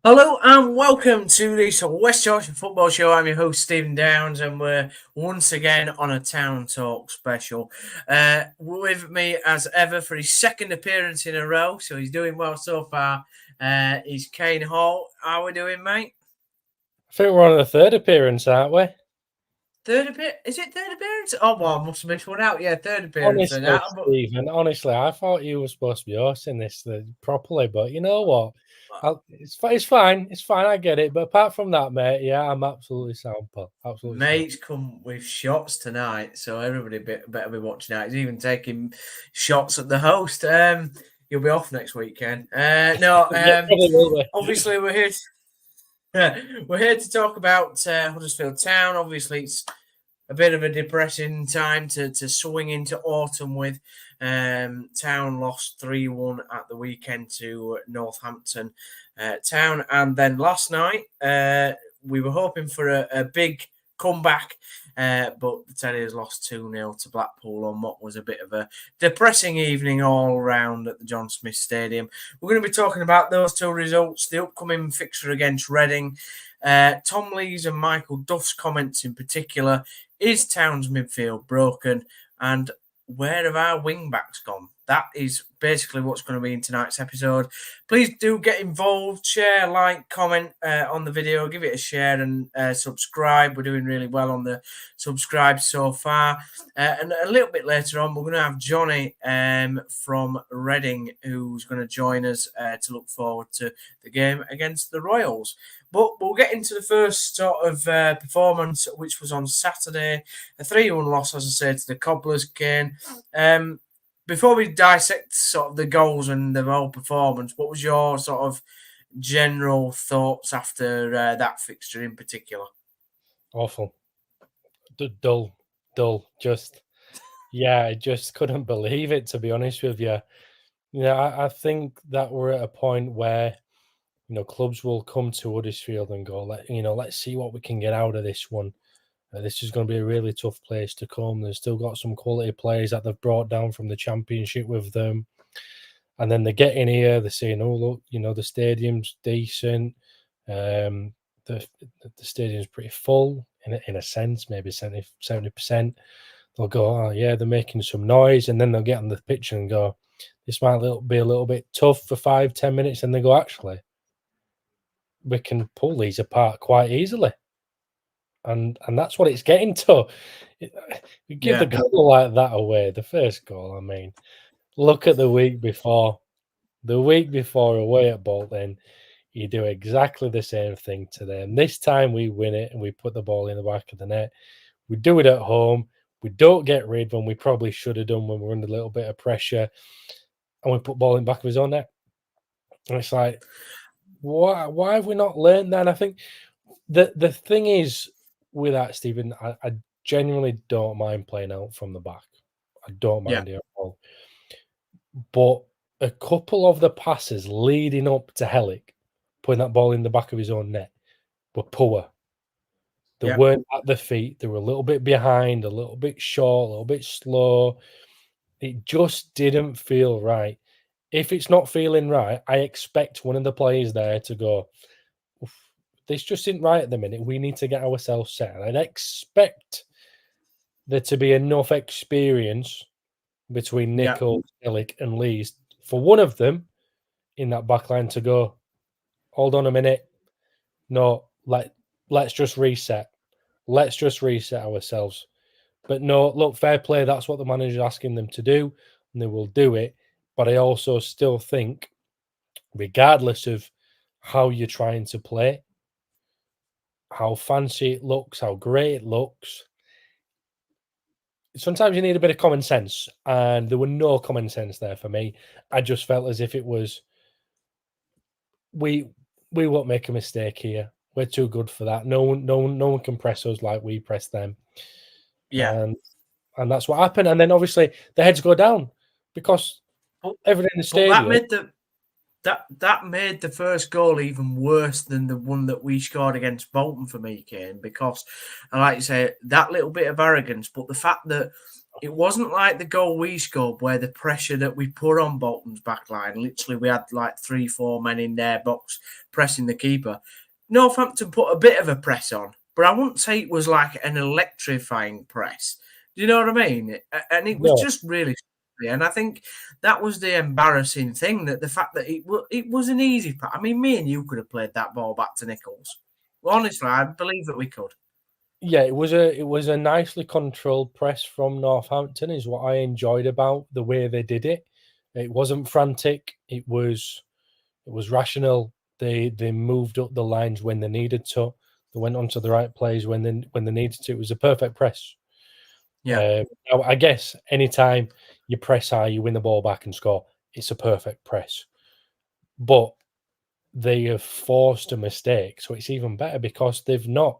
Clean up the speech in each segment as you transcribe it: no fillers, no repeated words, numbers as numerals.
Hello and welcome to this West Yorkshire Football Show. I'm your host Stephen Downs, and we're once again on a Town Talk special. With me as ever for his second appearance in a row, so he's doing well so far. Is Kane Hall. How are we doing, mate? I think we're on a third appearance, aren't we? Third appearance? Is it third appearance? Oh, well, I must have missed one out. Yeah, third appearance. Honestly, Stephen, I thought you were supposed to be hosting this properly, but you know what? It's fine. It's fine. I get it. But apart from that, mate, yeah, I'm absolutely sound, pal. Absolutely sound. Mates come with shots tonight, so everybody better be watching out. He's even taking shots at the host. You'll be off next week, Ken. No, Probably will be. obviously we're here. We're here to talk about Huddersfield Town. Obviously, it's a bit of a depressing time to swing into autumn with. Town lost 3-1 at the weekend to Northampton Town, and then last night we were hoping for a big comeback, but the Terriers lost 2-0 to Blackpool on what was a bit of a depressing evening all round at the John Smith Stadium. We're going to be talking about those two results, the upcoming fixture against Reading, Tom Lee's and Michael Duff's comments in particular. Is Town's midfield broken? And where have our wing-backs gone? That is basically what's going to be in tonight's episode. Please do get involved, share, like, comment on the video, give it a share and subscribe. We're doing really well on the subscribe so far. And a little bit later on, we're going to have Johnny from Reading who's going to join us to look forward to the game against the Royals. But we'll get into the first sort of performance, which was on Saturday. A 3-1 loss, as I said, to the Cobblers, Kane. Before we dissect sort of the goals and the whole performance, what was your sort of general thoughts after that fixture in particular? Awful. Dull. I just couldn't believe it, to be honest with you. I think that we're at a point where clubs will come to Huddersfield and go, let's see what we can get out of this one. This is going to be a really tough place to come. They've still got some quality players that they've brought down from the Championship with them. And then they get in here, they're saying, oh, look, the stadium's decent. The stadium's pretty full in a sense, maybe 70%. They'll go, oh, yeah, they're making some noise. And then they'll get on the pitch and go, this might be a little bit tough for 5-10 minutes. And they go, actually, we can pull these apart quite easily. And that's what it's getting to. You give the goal like that away, the first goal, I mean, look at the week before. The week before away at Bolton, you do exactly the same thing to them. This time we win it and we put the ball in the back of the net. We do it at home. We don't get rid when we probably should have done when we're under a little bit of pressure. And we put ball in the back of his own net. And it's like, why have we not learned that? And I think the thing is with that, Stephen, I genuinely don't mind playing out from the back. I don't mind it at all. But a couple of the passes leading up to Hellick, putting that ball in the back of his own net, were poor. They weren't at the feet. They were a little bit behind, a little bit short, a little bit slow. It just didn't feel right. If it's not feeling right, I expect one of the players there to go, this just isn't right at the minute. We need to get ourselves set. And I'd expect there to be enough experience between Nicol, Hellick, and Lees for one of them in that back line to go, hold on a minute. No, let's just reset. Let's just reset ourselves. But no, look, fair play. That's what the manager's asking them to do, and they will do it. But I also still think, regardless of how you're trying to play, how fancy it looks, how great it looks, sometimes you need a bit of common sense. And there were no common sense there for me. I just felt as if it was, we won't make a mistake here. We're too good for that. No one can press us like we press them. Yeah. And that's what happened. And then obviously the heads go down because everything in the stadium. That made the first goal even worse than the one that we scored against Bolton for me, Kane, because, like you say, that little bit of arrogance, but the fact that it wasn't like the goal we scored where the pressure that we put on Bolton's back line, literally we had like 3-4 men in their box pressing the keeper. Northampton put a bit of a press on, but I wouldn't say it was like an electrifying press. Do you know what I mean? And it was No, just really, and I think that was the embarrassing thing, that the fact that it was an easy pass. I mean, me and you could have played that ball back to Nichols. Honestly, I believe that we could. yeah, it was a nicely controlled press from Northampton, is what I enjoyed about the way they did it. It wasn't frantic. It was rational. They moved up the lines when they needed to. They went onto the right plays when they needed to. It was a perfect press. Yeah, I guess anytime you press high, you win the ball back and score. It's a perfect press, but they have forced a mistake, so it's even better because they've not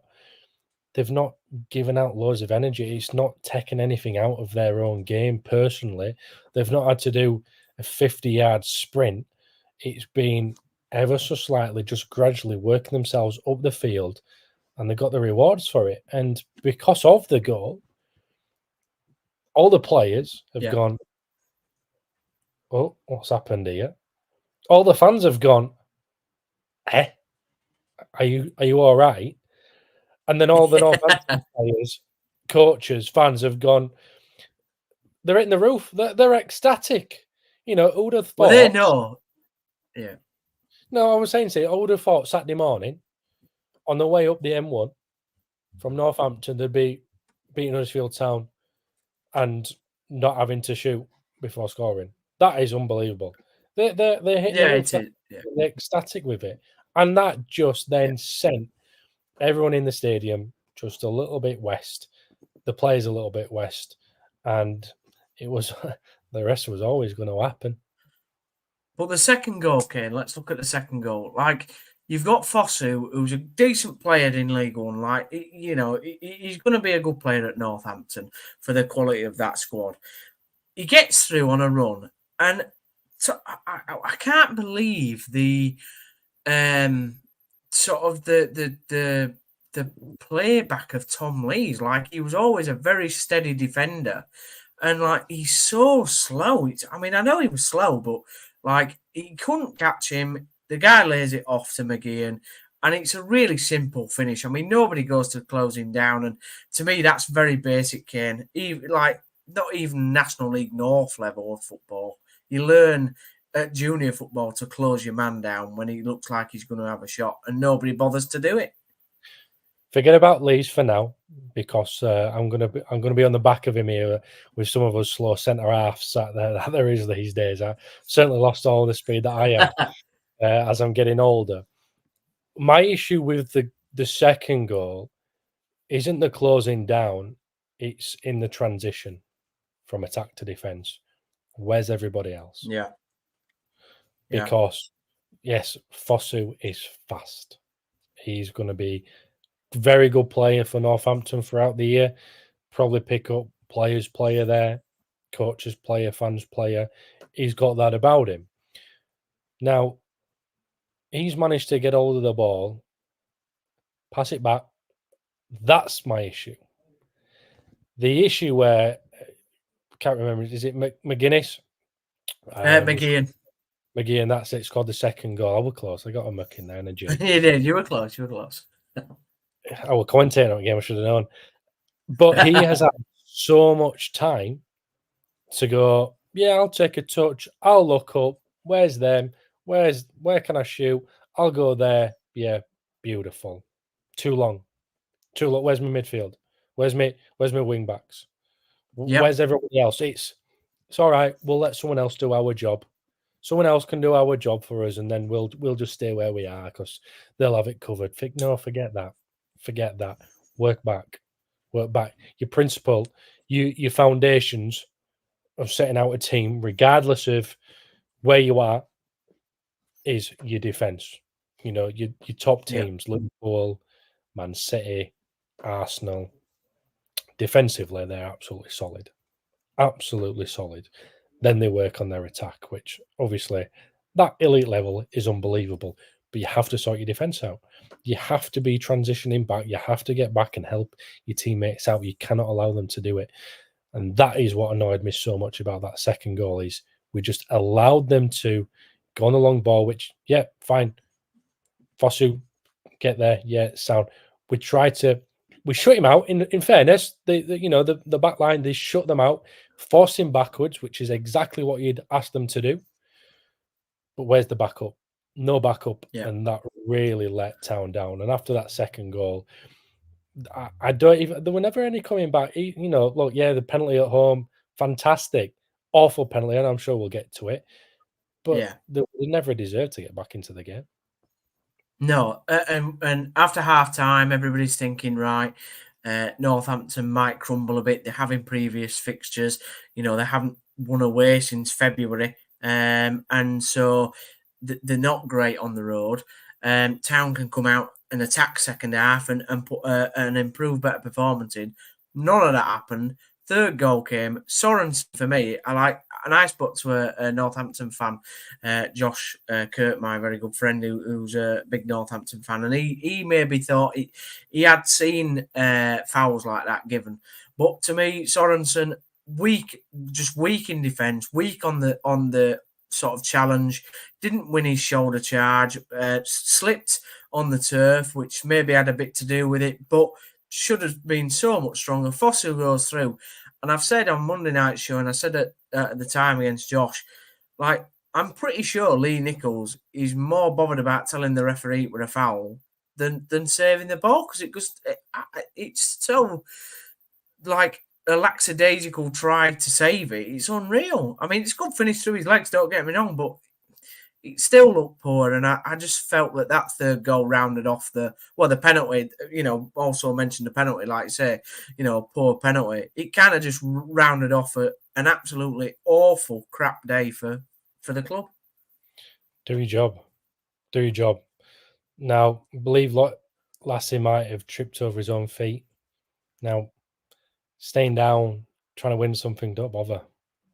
given out loads of energy. It's not taken anything out of their own game personally. They've not had to do a 50-yard sprint. It's been ever so slightly just gradually working themselves up the field, and they got the rewards for it. And because of the goal, all the players have yeah. gone, "Oh, what's happened here?" All the fans have gone, "Eh, are you all right?" And then all the Northampton players, coaches, fans have gone, they're hitting the roof. They're ecstatic. Who'd have Well, they thought? know. Yeah. No, I was saying to you, I would have thought Saturday morning on the way up the M1 from Northampton, they'd be beating Huddersfield Town and not having to shoot before scoring. That is unbelievable. They're hitting the Yeah, roof. it is. Yeah. They're ecstatic with it, and that just Yeah. then sent everyone in the stadium just a little bit west. The players a little bit west, and it was the rest was always going to happen. But the second goal, Kane, let's look at the second goal. Like, you've got Fosu, who's a decent player in League One. Like, he's going to be a good player at Northampton for the quality of that squad. He gets through on a run, and so I can't believe the sort of the playback of Tom Lee's. Like, he was always a very steady defender, and like he's so slow. I mean, I know he was slow, but like he couldn't catch him. The guy lays it off to McGeehan, and it's a really simple finish. I mean, nobody goes to close him down, and to me, that's very basic, Kane. Even like not even National League North level of football. You learn at junior football to close your man down when he looks like he's going to have a shot, and nobody bothers to do it. Forget about Leeds for now, because I'm gonna be on the back of him here with some of us slow centre halves that there is these days. I certainly lost all the speed that I had as I'm getting older. My issue with the second goal isn't the closing down; it's in the transition from attack to defence. Where's everybody else? Yeah, yeah, Because yes, Fosu is fast. He's going to be very good player for Northampton throughout the year. Probably pick up players player there, coaches player, fans player. He's got that about him. Now, he's managed to get hold of the ball, pass it back. That's my issue. The issue where I can't remember, is it McGuinness? Was McGeehan. McGee, and that's it. Scored the second goal. I was close. I got a muck in there and a G. You did. You were close. You were close. I was commentating on the game. I should have known. But he has had so much time to go, yeah, I'll take a touch. I'll look up. Where's them? Where can I shoot? I'll go there. Yeah, beautiful. Too long. Too long. Where's my midfield? Where's my wing backs? Yep. Where's everybody else? It's all right. We'll let someone else do our job. Someone else can do our job for us, and then we'll just stay where we are because they'll have it covered. No, forget that. Forget that. Work back. Work back. Your principle, your foundations of setting out a team, regardless of where you are, is your defence. Your top Yep. teams, Liverpool, Man City, Arsenal. Defensively, they're absolutely solid. Absolutely solid. Then they work on their attack, which obviously that elite level is unbelievable. But you have to sort your defence out. You have to be transitioning back. You have to get back and help your teammates out. You cannot allow them to do it. And that is what annoyed me so much about that second goal is we just allowed them to go on the long ball, which, yeah, fine. Fosu, get there, yeah, sound. We shut him out. In fairness, the back line, they shut them out, forced him backwards, which is exactly what you'd asked them to do. But where's the backup? No backup, and that really let Town down. And after that second goal, I don't even. There were never any coming back. Look, yeah, the penalty at home, fantastic, awful penalty, and I'm sure we'll get to it. But they never deserved to get back into the game. No, and after half time, everybody's thinking, right, Northampton might crumble a bit. They're having previous fixtures. They haven't won away since February, and so they're not great on the road. Town can come out and attack second half and put an improved better performance in. None of that happened. Third goal came. Sorensen, for me, I spoke to a Northampton fan, Josh Kurt, my very good friend, who's a big Northampton fan, and he maybe thought he had seen fouls like that given. But to me, Sorensen, weak in defence, weak on the sort of challenge, didn't win his shoulder charge, slipped on the turf, which maybe had a bit to do with it, but should have been so much stronger. Fossil goes through, and I've said on Monday night show, and I said at the time against Josh, like, I'm pretty sure Lee Nichols is more bothered about telling the referee it was a foul than saving the ball, because it's so like a lackadaisical try to save it. It's unreal. I mean, it's good finish through his legs, don't get me wrong, but it still looked poor, and I just felt that third goal rounded off the penalty. Also mentioned the penalty, like I say, poor penalty. It kind of just rounded off an absolutely awful crap day for the club. Do your job. Now, I believe Lassie might have tripped over his own feet. Now, staying down, trying to win something, don't bother.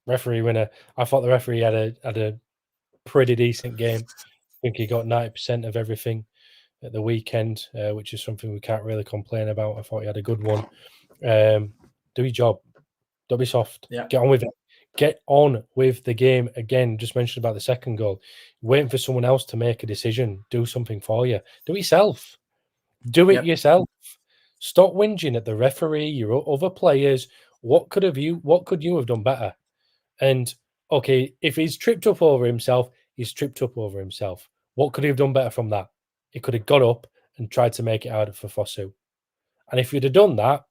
Referee winner. I thought the referee had a pretty decent game. I think he got 90% of everything at the weekend, which is something we can't really complain about. I thought he had a good one. Do your job. Don't be soft. Yeah. Get on with it. Get on with the game. Again, just mentioned about the second goal. Waiting for someone else to make a decision. Do something for you. Do it yourself. Do it yourself. Stop whinging at the referee, your other players. What could you have done better? And okay, if he's tripped up over himself, he's tripped up over himself. What could he have done better from that? He could have got up and tried to make it harder for Fosu. And if you'd have done that,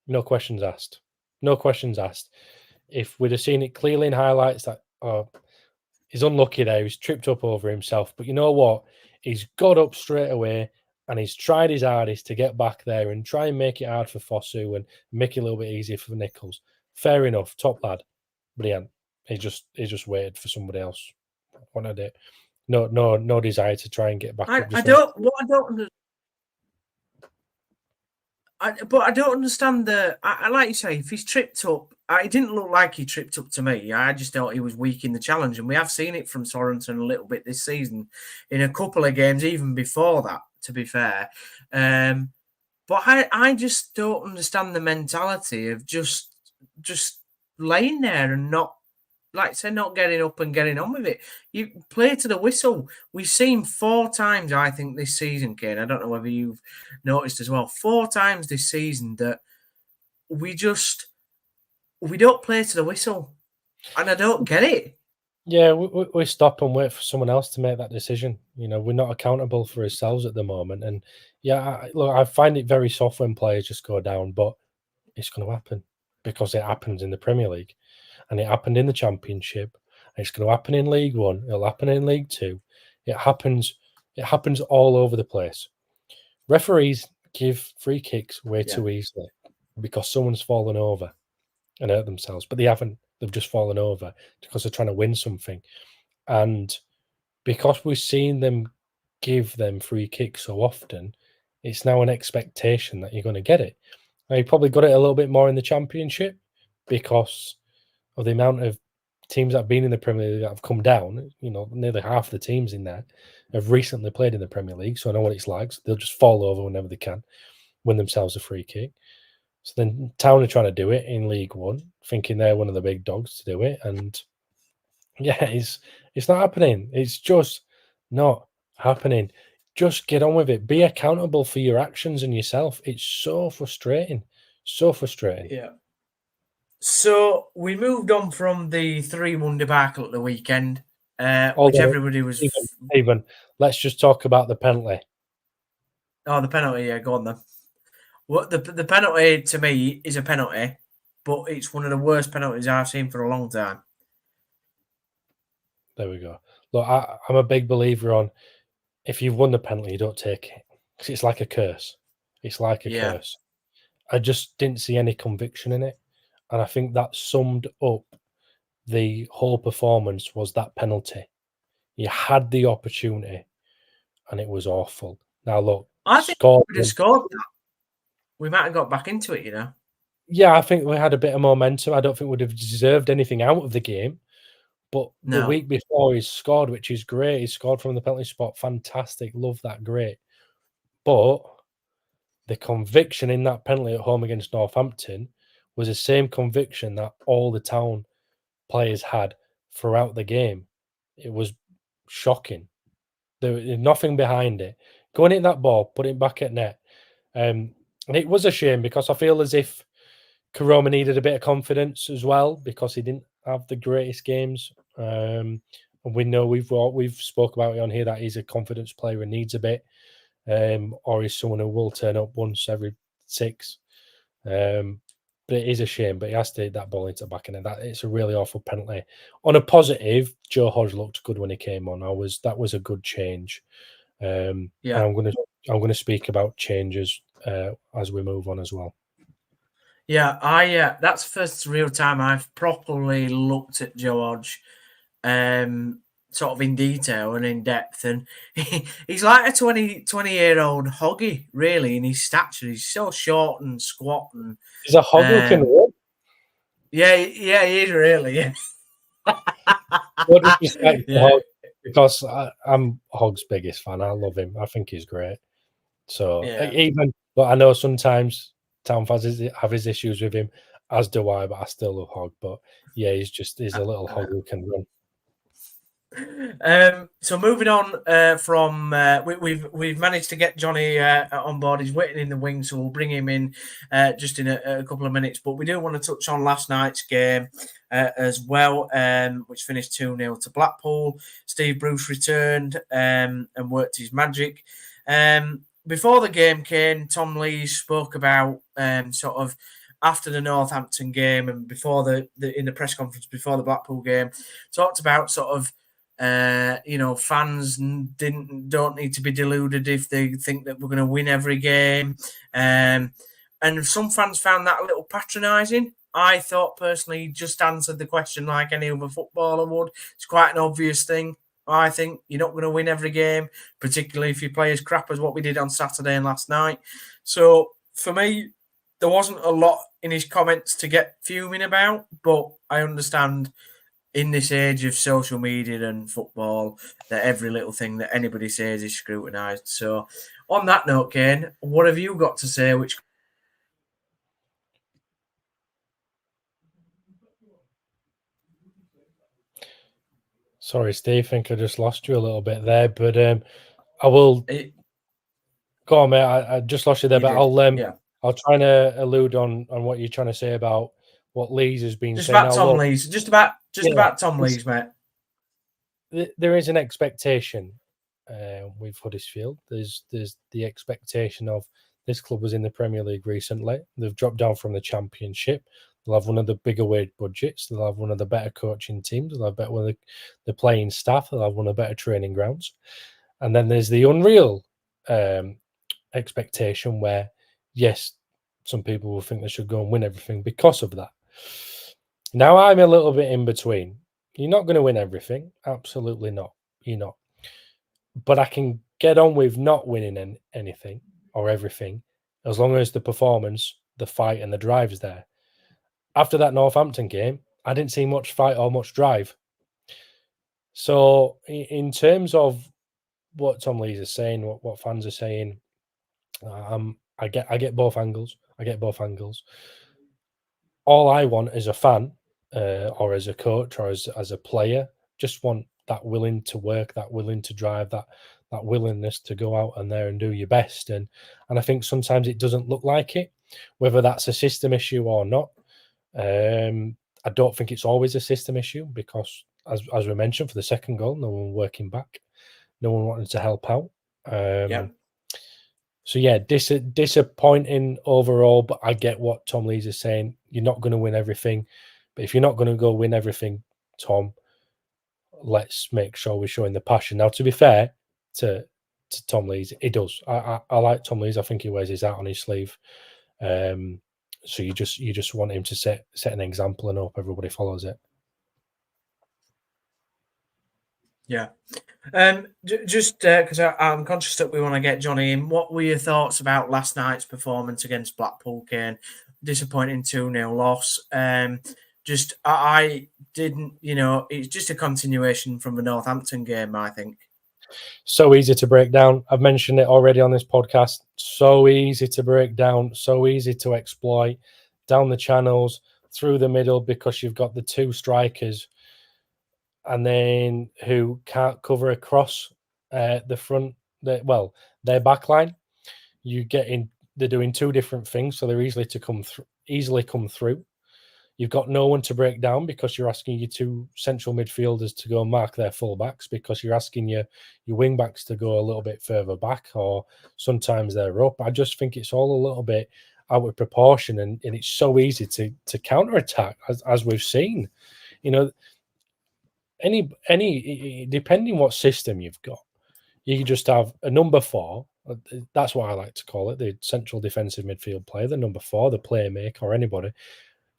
no questions asked. No questions asked. If we'd have seen it clearly in highlights that he's unlucky there, he's tripped up over himself. But you know what? He's got up straight away and he's tried his hardest to get back there and try and make it hard for Fosu and make it a little bit easier for Nichols. Fair enough, top lad. But he just waited for somebody else. Wanted it. No desire to try and get back up. I don't understand I like you say, if he's tripped up, it didn't look like he tripped up to me. I just thought he was weak in the challenge, and we have seen it from Sorensen a little bit this season in a couple of games, even before that, to be fair. But I just don't understand the mentality of just laying there and not, like I said, not getting up and getting on with it. You play to the whistle. We've seen 4 times, I think, this season, Kane. I don't know whether you've noticed as well. 4 times this season that we don't play to the whistle. And I don't get it. Yeah, we stop and wait for someone else to make that decision. We're not accountable for ourselves at the moment. And yeah, I find it very soft when players just go down, but it's going to happen because it happens in the Premier League. And it happened in the Championship. And it's going to happen in League One. It'll happen in League Two. It happens all over the place. Referees give free kicks way too easily because someone's fallen over and hurt themselves. But they haven't. They've just fallen over because they're trying to win something. And because we've seen them give them free kicks so often, it's now an expectation that you're going to get it. Now, you probably got it a little bit more in the Championship because of the amount of teams that have been in the Premier League that have come down. Nearly half the teams in there have recently played in the Premier League, so I know what it's like. So they'll just fall over whenever they can, win themselves a free kick. So then Town are trying to do it in League One, thinking they're one of the big dogs to do it, and yeah, it's not happening. It's just not happening. Just get on with it. Be accountable for your actions and yourself. It's so frustrating. So frustrating. Yeah. So we moved on from the 3-1 debacle at the weekend, which Although, everybody was. even let's just talk about the penalty. Oh, the penalty. Yeah, go on then. What the penalty to me is a penalty, but it's one of the worst penalties I've seen for a long time. There we go. Look, I'm a big believer on if you've won the penalty, you don't take it because it's like a curse. It's like a curse. I just didn't see any conviction in it, and I think that summed up the whole performance was that penalty. You had the opportunity, and it was awful. Now look, I think we would have scored that. We might have got back into it, you know. Yeah, I think we had a bit of momentum. I don't think we'd have deserved anything out of the game. But the No. week before, he's scored, which is great. He scored from the penalty spot. Fantastic. Love that. Great. But the conviction in that penalty at home against Northampton was the same conviction that all the Town players had throughout the game. It was shocking. There was nothing behind it. Go and hit that ball, put it back at net. And it was a shame because I feel as if Karoma needed a bit of confidence as well because he didn't have the greatest games. And we know we've spoke about it on here that he's a confidence player and needs a bit, or he's someone who will turn up once every 6. But it is a shame. But he has to hit that ball into the back end. That it's a really awful penalty. On a positive, Joe Hodge looked good when he came on. That was a good change. And I'm gonna speak about changes as we move on as well. Yeah, that's the first real time I've properly looked at Joe Hodge, sort of in detail and in depth, and he's like a 20-year-old hoggy, really, in his stature. He's so short and squat, and he's a hog who can run. Yeah, he is really. Yeah. What disrespect to Hog, because I'm Hog's biggest fan. I love him. I think he's great. So but I know sometimes Town fans have his issues with him, as do I. But I still love Hog. But yeah, he's a little hog who can run. So moving on from we've managed to get Johnny on board. He's waiting in the wing, so we'll bring him in just in a couple of minutes. But we do want to touch on last night's game as well, which finished 2-0 to Blackpool. Steve Bruce returned and worked his magic. Before the game came, Tom Lee spoke about sort of after the Northampton game and before in the press conference before the Blackpool game, talked about sort of fans don't need to be deluded if they think that we're going to win every game. And some fans found that a little patronising. I thought personally just answered the question like any other footballer would. It's quite an obvious thing. I think you're not going to win every game, particularly if you play as crap as what we did on Saturday and last night. So for me, there wasn't a lot in his comments to get fuming about, but I understand in this age of social media and football that every little thing that anybody says is scrutinised. So on that note, Kane, what have you got to say? Sorry, Steve, I think I just lost you a little bit there, but I will go on, mate. I just lost you there, but I'll try and allude on what you're trying to say about what Lees has been just saying. about Tom Lees, just about Tom Lees, mate. There is an expectation with Huddersfield. There's the expectation of this club was in the Premier League recently. They've dropped down from the Championship. They'll have one of the bigger wage budgets. They'll have one of the better coaching teams. They'll have one of the playing staff. They'll have one of the better training grounds. And then there's the unreal expectation where, yes, some people will think they should go and win everything because of that. Now I'm a little bit in between. You're not going to win everything. Absolutely not. You're not. But I can get on with not winning anything or everything as long as the performance, the fight, and the drive is there. After that Northampton game, I didn't see much fight or much drive. So in terms of what Tom Lees is saying, what fans are saying, I get both angles. I get both angles. All I want as a fan, or as a coach, or as a player, just want that willing to work, that willing to drive, that willingness to go out and there and do your best. And I think sometimes it doesn't look like it, whether that's a system issue or not. I don't think it's always a system issue because, as we mentioned, for the second goal, no one working back, no one wanted to help out. Yeah. So yeah, disappointing overall, but I get what Tom Lees is saying. You're not going to win everything, but if you're not going to go win everything, Tom, let's make sure we're showing the passion. Now, to be fair to Tom Lees, he does. I like Tom Lees. I think he wears his heart on his sleeve. So you just want him to set an example and hope everybody follows it. Yeah. Just because I'm conscious that we want to get Johnny in, what were your thoughts about last night's performance against Blackpool, Kane? Disappointing 2-0 loss. Just I didn't, it's just a continuation from the Northampton game, I think. So easy to break down. I've mentioned it already on this podcast. So easy to break down, so easy to exploit down the channels, through the middle, because you've got the two strikers and then who can't cover across the front, their back line. They're doing two different things, so they're easily come through. You've got no one to break down because you're asking your two central midfielders to go and mark their fullbacks, because you're asking your wing backs to go a little bit further back, or sometimes they're up. I just think it's all a little bit out of proportion, and it's so easy to counter attack, as we've seen. Any depending what system you've got, you can just have a number 4. That's what I like to call it, the central defensive midfield player, the number 4, the playmaker, or anybody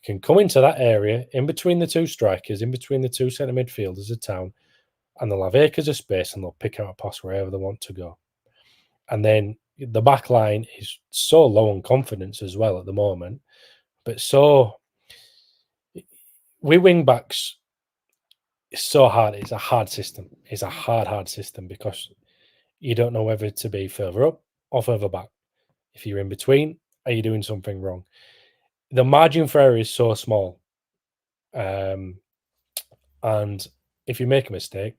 can come into that area in between the two strikers, in between the two centre midfielders of Town, and they'll have acres of space and they'll pick out a pass wherever they want to go. And then the back line is so low on confidence as well at the moment. But so we wing backs, it's so hard. It's a hard system. It's a hard system because you don't know whether to be further up or further back. If you're in between, are you doing something wrong? The margin for error is so small. And if you make a mistake,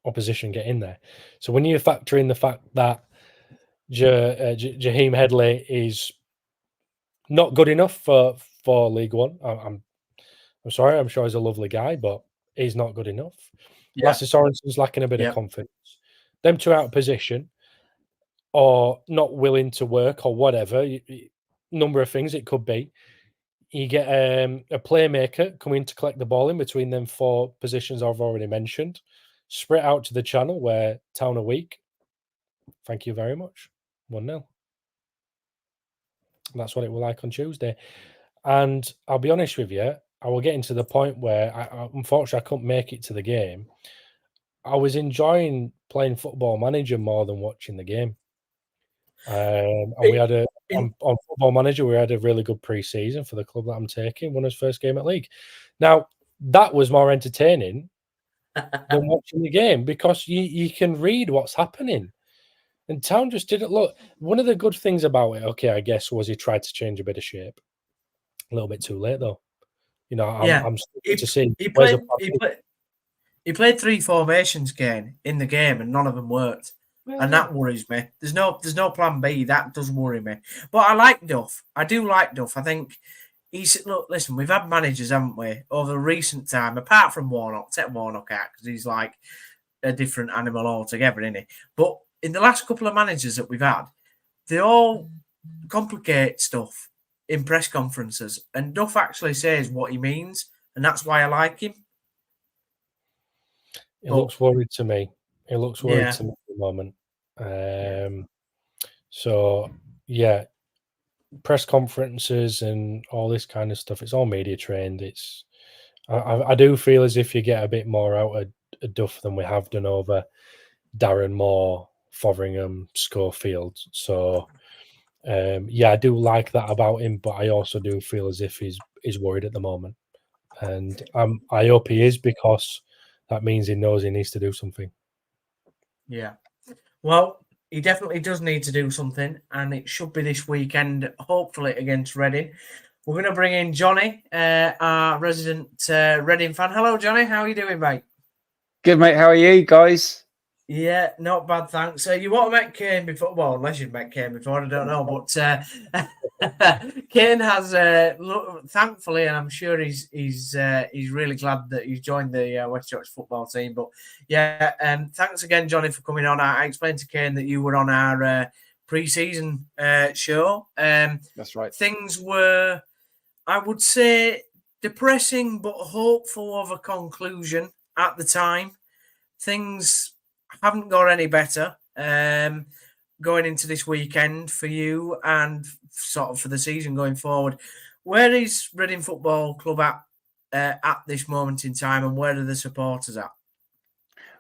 opposition get in there. So when you factor in the fact that Jaheim Headley is not good enough for League One, I'm sorry, I'm sure he's a lovely guy, but he's not good enough. Yeah. Lasse Sorensen's lacking a bit of confidence. Them two out of position or not willing to work or whatever, number of things it could be. You get a playmaker coming to collect the ball in between them 4 positions I've already mentioned. Spread out to the channel where Town are weak. Thank you very much. 1-0. That's what it was like on Tuesday. And I'll be honest with you, I will get into the point where unfortunately I couldn't make it to the game. I was enjoying playing Football Manager more than watching the game. And we had on Football Manager, we had a really good pre-season for the club that I'm taking, won his first game at league. Now, that was more entertaining than watching the game because you can read what's happening. And Town just didn't look. One of the good things about it, okay, I guess, was he tried to change a bit of shape. A little bit too late, though. I'm to see. He played 3 formations game in the game, and none of them worked. And that worries me. There's no plan B. That does worry me. But I like Duff. I do like Duff. I think listen, we've had managers, haven't we, over recent time, apart from Warnock, take Warnock out because he's like a different animal altogether, isn't he? But in the last couple of managers that we've had, they all complicate stuff in press conferences. And Duff actually says what he means, and that's why I like him. It looks worried to me. It looks worried to me at the moment. So, yeah, press conferences and all this kind of stuff, it's all media trained. I do feel as if you get a bit more out of Duff than we have done over Darren Moore, Fotheringham, Schofield. So, I do like that about him, but I also do feel as if he's worried at the moment. And I hope he is, because that means he knows he needs to do something. Yeah. Well, he definitely does need to do something, and it should be this weekend, hopefully against Reading. We're going to bring in Johnny, our resident Reading fan. Hello, Johnny. How are you doing, mate? Good, mate. How are you guys? Yeah, not bad, thanks. You want to met Kane before? Well, unless you've met Kane before, I don't know. But Kane has, thankfully, and I'm sure he's really glad that he's joined the West Yorkshire football team. But yeah, thanks again, Johnny, for coming on. I explained to Kane that you were on our pre-season show. That's right. Things were, I would say, depressing but hopeful of a conclusion at the time. Things haven't got any better going into this weekend for you and sort of for the season going forward. Where is Reading Football Club at this moment in time, and where are the supporters at?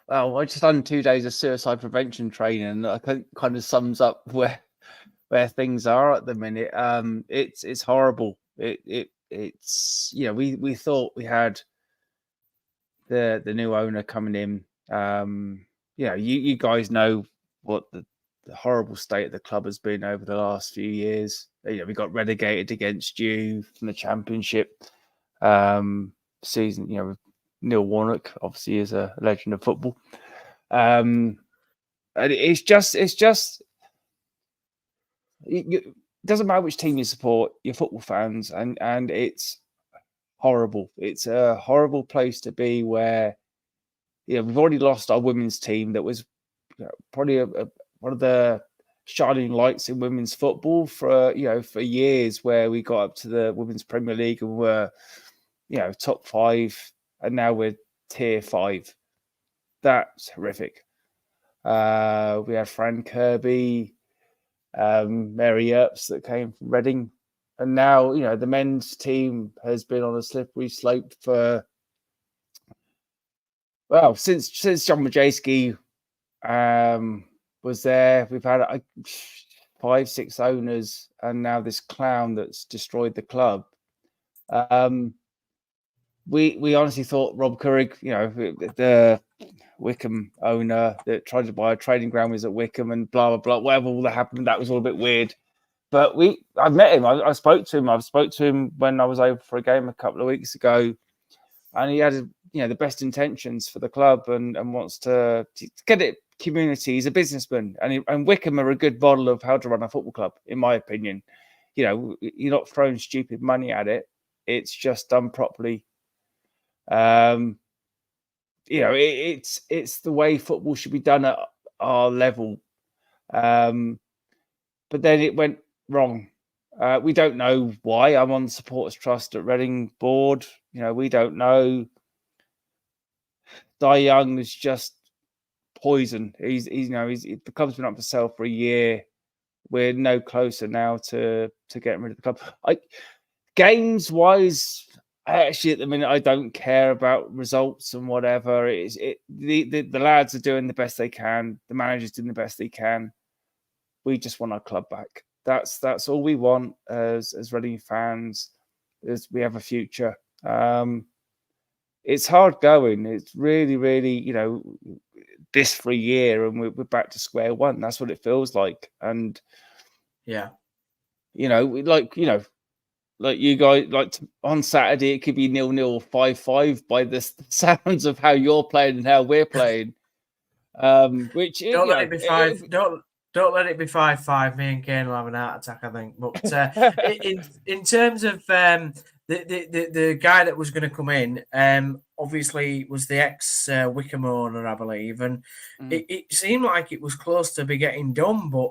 Well, I just done 2 days of suicide prevention training, and I think kind of sums up where things are at the minute. It's horrible. It's we thought we had the new owner coming in. You guys know what the horrible state of the club has been over the last few years. We got relegated against you from the Championship season. Neil Warnock obviously is a legend of football. And it's just it doesn't matter which team you support, you're football fans, and it's horrible. It's a horrible place to be where we've already lost our women's team that was probably one of the shining lights in women's football for years, where we got up to the Women's Premier League and were top 5, and now we're tier 5. That's horrific. We had Fran Kirby, Mary Earps that came from Reading, and now the men's team has been on a slippery slope for since John Majewski was there. We've had 5-6 owners, and now this clown that's destroyed the club. We honestly thought Rob Currig, the Wickham owner that tried to buy a training ground, was at Wickham, and blah blah blah. Whatever all that happened, that was all a bit weird. But I met him. I spoke to him. I spoke to him when I was over for a game a couple of weeks ago, and he had the best intentions for the club and wants to get it community. He's a businessman, and Wickham are a good model of how to run a football club, in my opinion. You're not throwing stupid money at it; it's just done properly. It's the way football should be done at our level. But then it went wrong. We don't know why. I'm on the supporters trust at Reading board. We don't know. Di Young is just poison. The club's been up for sale for a year. We're no closer now to getting rid of the club. Games wise, actually at the minute I don't care about results and whatever. The lads are doing the best they can. The manager's doing the best they can. We just want our club back. That's all we want as Reading fans. Is we have a future. It's hard going. It's really, really, this for a year, and we're back to square one. That's what it feels like. And yeah, like you guys, like on Saturday, it could be 0-0, 5-5 by the sounds of how you're playing and how we're playing. Which don't let it be 5. Don't let it be 5-5. Me and Kane will have an heart attack, I think. But in terms of the guy that was going to come in, obviously was the ex Wickham owner, I believe, and it seemed like it was close to be getting done. But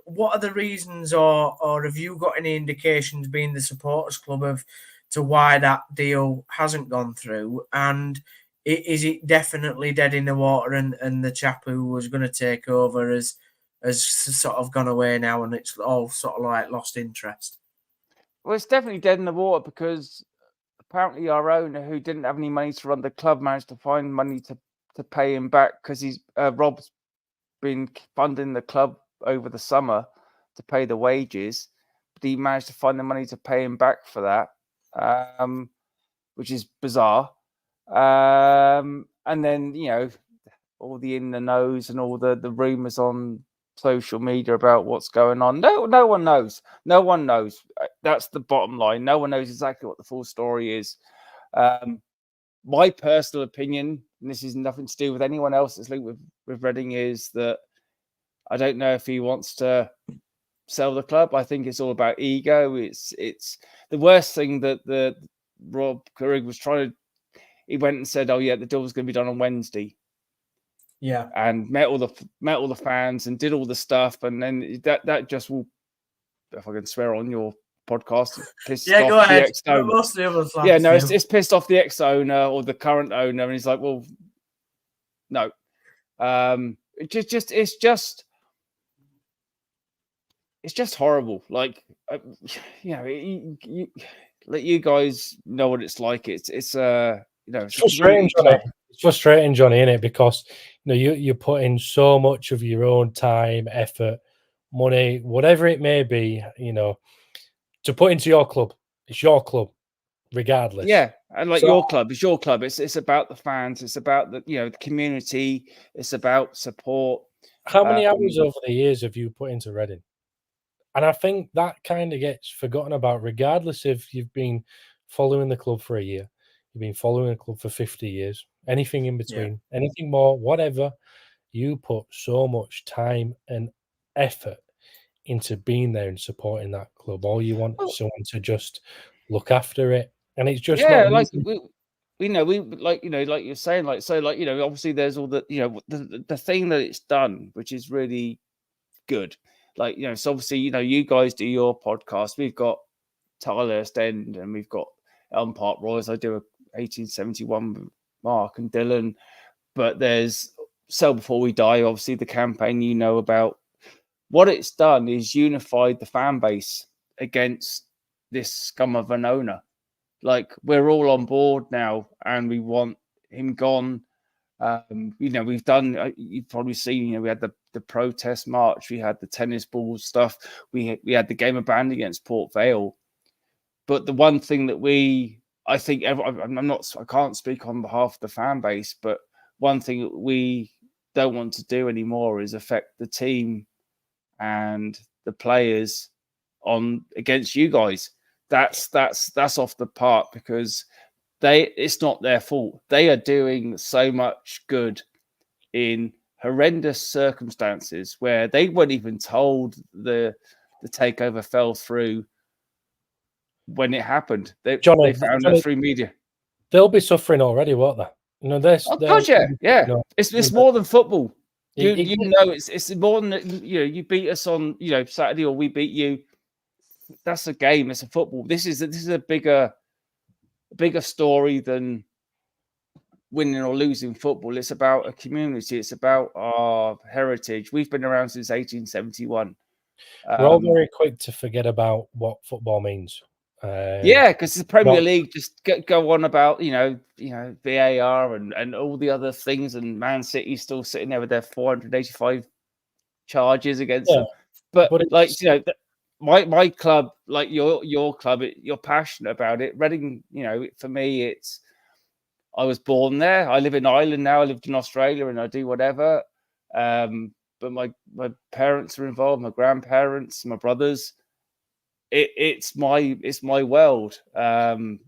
what are the reasons, or have you got any indications, being the supporters club, of to why that deal hasn't gone through? And is it definitely dead in the water, and the chap who was going to take over has sort of gone away now, and it's all sort of like lost interest? Well, it's definitely dead in the water, because apparently our owner, who didn't have any money to run the club, managed to find money to pay him back, because Rob's been funding the club over the summer to pay the wages, but he managed to find the money to pay him back for that, which is bizarre. And then all the in the knows and all the rumors on social media about what's going on. No one knows. No one knows. That's the bottom line. No one knows exactly what the full story is. My personal opinion, and this is nothing to do with anyone else that's linked with Reading, is that I don't know if he wants to sell the club. I think it's all about ego. It's the worst thing that the Rob Courig was trying to. He went and said, "Oh yeah, the deal was going to be done on Wednesday." Yeah, and met all the fans and did all the stuff, and then that just will, if I can swear on your podcast, pissed off go ahead. the ex-owner. Most of the others Yeah, no, it's pissed off the ex-owner or the current owner, and he's like, well, no, it's just horrible. Like, let you guys know what it's like. It's frustrating, Johnny. It's frustrating, Johnny, isn't it? Because you put in so much of your own time, effort, money, whatever it may be, to put into your club. It's your club, regardless. Yeah, and your club is your club. It's about the fans. It's about the community. It's about support. How many hours over the years have you put into Reading? And I think that kind of gets forgotten about, regardless if you've been following the club for a year, you've been following the club for 50 years, anything in between, anything more, whatever. You put so much time and effort into being there and supporting that club. All you want is someone to just look after it, and it's just like like you're saying, obviously there's all the thing that it's done, which is really good. So obviously, you guys do your podcast. We've got Tylehurst End and we've got Elm Park Royals. I do a 1871 with Mark and Dylan. But there's Sell Before We Die, obviously the campaign about. What it's done is unified the fan base against this scum of an owner. Like, we're all on board now and we want him gone. We've done, you've probably seen, we had the protest march, we had the tennis ball stuff, we had the game of band against Port Vale. But the one thing that I can't speak on behalf of the fan base, but one thing that we don't want to do anymore is affect the team and the players against you guys. That's off the park, because it's not their fault. They are doing so much good in horrendous circumstances where they weren't even told the takeover fell through when it happened. They found it through media. They'll be suffering already, won't they? It's more than football. It's more than you beat us on Saturday, or we beat you. That's a game. It's a football. This is a bigger story than winning or losing football. It's about a community. It's about our heritage. We've been around since 1871. We're all very quick to forget about what football means. Because the Premier League just go on about VAR and all the other things, and Man City still sitting there with their 485 charges against them. But my club, like your club, you're passionate about it. Reading, for me, I was born there. I live in Ireland now. I lived in Australia, and I do whatever. But my parents are involved, my grandparents, my brothers. It's my world, and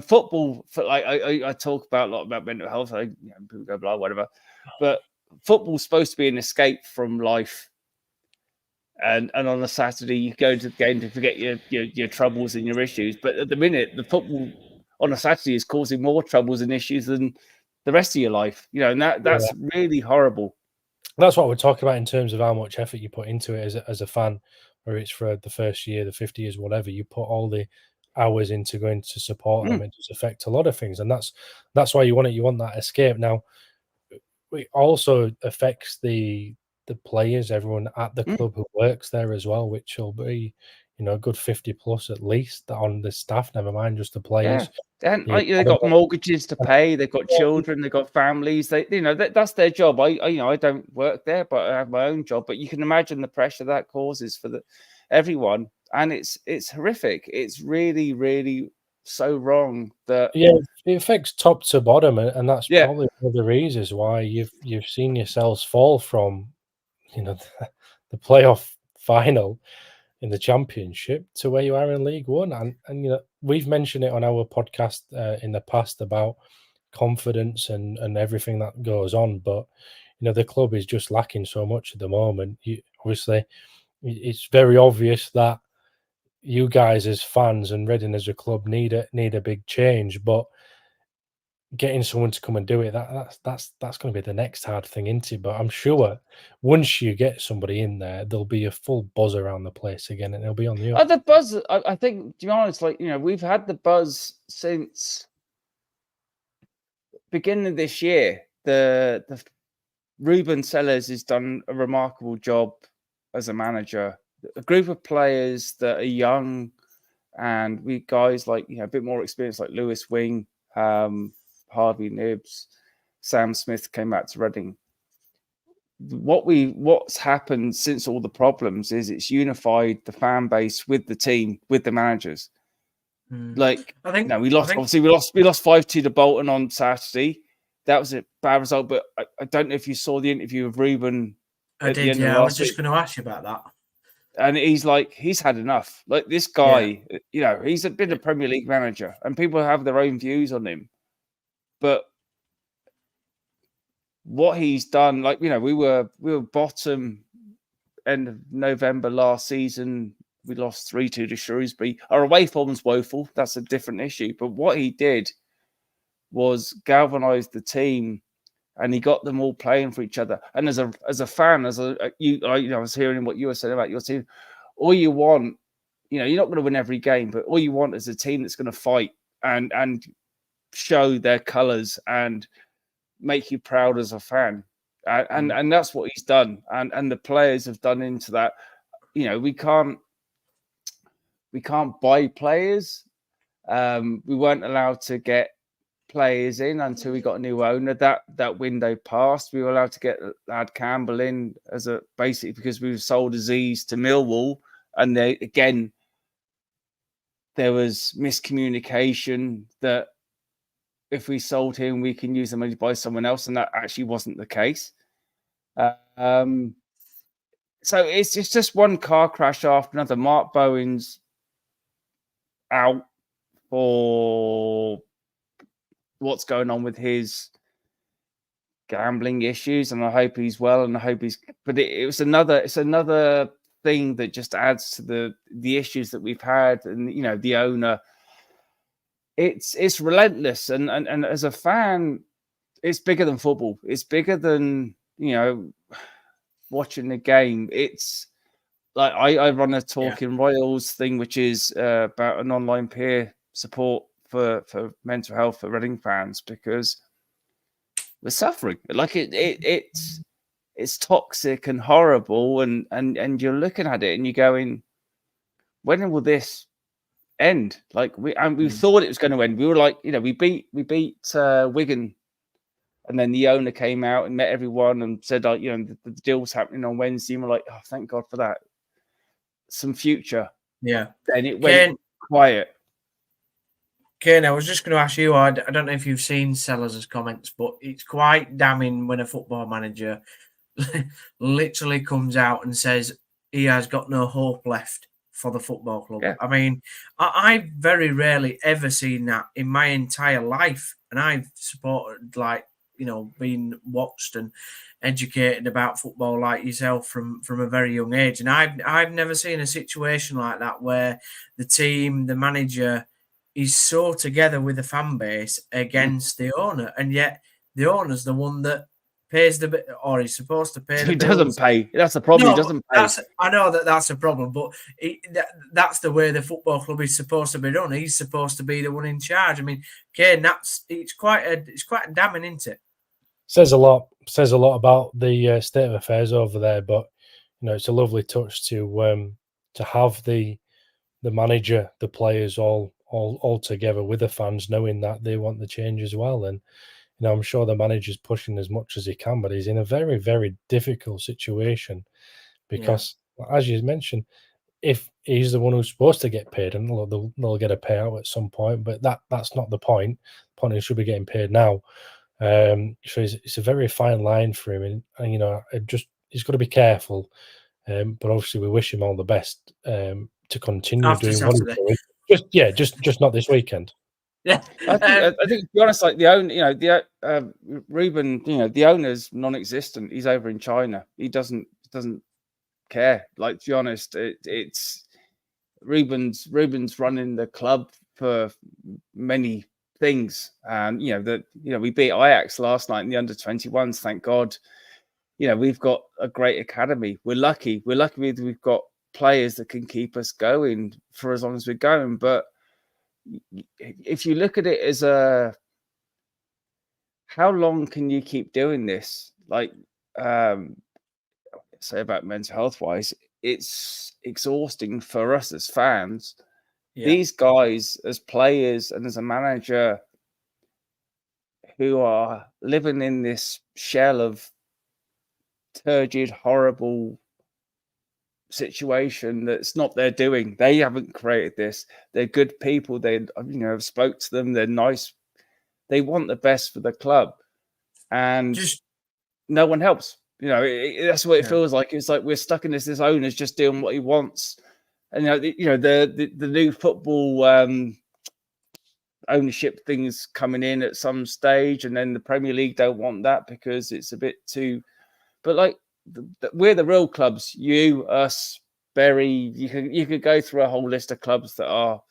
football. I talk a lot about mental health. People go blah whatever, but football's supposed to be an escape from life. And on a Saturday, you go to the game to forget your troubles and your issues. But at the minute, the football on a Saturday is causing more troubles and issues than the rest of your life. And that's really horrible. That's what we're talking about in terms of how much effort you put into it as a fan. Or it's for the first year, the 50 years, whatever, you put all the hours into going to support them. It does affect a lot of things, and that's why you want it. You want that escape. Now, it also affects the players, everyone at the club who works there as well, which will be a good 50 plus at least on the staff. Never mind just the players. And they've got mortgages to pay. They've got children. They've got families. That's their job. I don't work there, but I have my own job. But you can imagine the pressure that causes for everyone, and it's horrific. It's really, really so wrong that Yeah, it affects top to bottom, and that's yeah. probably one of the reasons why you've seen yourselves fall from, the playoff final in the Championship to where you are in League One. And we've mentioned it on our podcast in the past about confidence and everything that goes on, but the club is just lacking so much at the moment. Obviously, it's very obvious that you guys as fans and Reading as a club need a big change, but getting someone to come and do it, that's going to be the next hard thing, isn't it? But I'm sure once you get somebody in there, there'll be a full buzz around the place again, and it'll be on the up. The buzz, I think, to be honest, we've had the buzz since beginning of this year. The Ruben Sellers has done a remarkable job as a manager. A group of players that are young, and we guys like a bit more experience, like Lewis Wing, Harvey Nibbs, Sam Smith came back to Reading. What's happened since all the problems is it's unified the fan base with the team, with the managers. Like, I think we lost. Obviously, we lost 5-2 to Bolton on Saturday. That was a bad result, but I don't know if you saw the interview of Ruben. I did. Yeah, I was just going to ask you about that. And he's had enough. Like, this guy, he's been a Premier League manager, and people have their own views on him. But what he's done, we were bottom end of November last season. We lost 3-2 to Shrewsbury. Our away form's woeful. That's a different issue. But what he did was galvanise the team, and he got them all playing for each other. And as a fan, I was hearing what you were saying about your team. All you want, you're not going to win every game, but all you want is a team that's going to fight and show their colours and make you proud as a fan. And that's what he's done. And the players have done into that. We can't buy players. We weren't allowed to get players in until we got a new owner. That window passed. We were allowed to get Lad Campbell in basically because we were sold Aziz to Millwall, and there was miscommunication that if we sold him, we can use the money to buy someone else, and that actually wasn't the case. So it's just one car crash after another. Mark Bowen's out for what's going on with his gambling issues, and I hope he's well, and I hope he's. But it's another thing that just adds to the issues that we've had, and the owner. It's relentless, and as a fan, it's bigger than football. It's bigger than watching the game. It's like I run a Talking Royals thing, which is about an online peer support for mental health for Reading fans, because we're suffering. Like it's toxic and horrible, and you're looking at it and you're going, when will this end? Like we thought it was going to end. We were like, we beat Wigan, and then the owner came out and met everyone and said, the deal's happening on Wednesday. And we're like, oh, thank God for that. Some future. Yeah. Then it went quiet. Kane, I was just going to ask you, I don't know if you've seen Sellers' comments, but it's quite damning when a football manager literally comes out and says he has got no hope left for the football club. Yeah. I mean, I've very rarely ever seen that in my entire life. And I've supported, being watched and educated about football like yourself from a very young age. And I've never seen a situation like that where the team, the manager, is so together with the fan base against the owner, and yet the owner's the one that pays the bit, or he's supposed to pay. He doesn't pay. That's the problem. No, he doesn't pay. I know that's a problem, but that's the way the football club is supposed to be done. He's supposed to be the one in charge. I mean, Kane, it's quite damning, isn't it? Says a lot about the state of affairs over there, but it's a lovely touch to have the manager, the players all together with the fans, knowing that they want the change as well. And I'm sure the manager's pushing as much as he can, but he's in a very, very difficult situation because, as you mentioned, if he's the one who's supposed to get paid, and they'll get a payout at some point, but that's not the point. The point is, he should be getting paid now. So it's a very fine line for him, and he's got to be careful. But obviously, we wish him all the best to continue After doing what he's Saturday. doing. Just not this weekend. Yeah, I think to be honest, like the owner, Ruben, the owner's non-existent. He's over in China. He doesn't care. Like, to be honest, it's Ruben's running the club for many things. And we beat Ajax last night in the under-21s. Thank God. We've got a great academy. We're lucky. We've got players that can keep us going for as long as we're going. But if you look at it as how long can you keep doing this? Like, say about mental health wise, it's exhausting for us as fans. Yeah. These guys as players and as a manager who are living in this shell of turgid, horrible situation that's not their doing. They haven't created this. They're good people. They have spoke to them. They're nice. They want the best for the club, and no one helps. That's what it feels like. It's like we're stuck in this owner's just doing what he wants, and the new football ownership things coming in at some stage, and then the Premier League don't want that because it's a bit too. But like, we're the real clubs. You, us, Bury. You could go through a whole list of clubs that are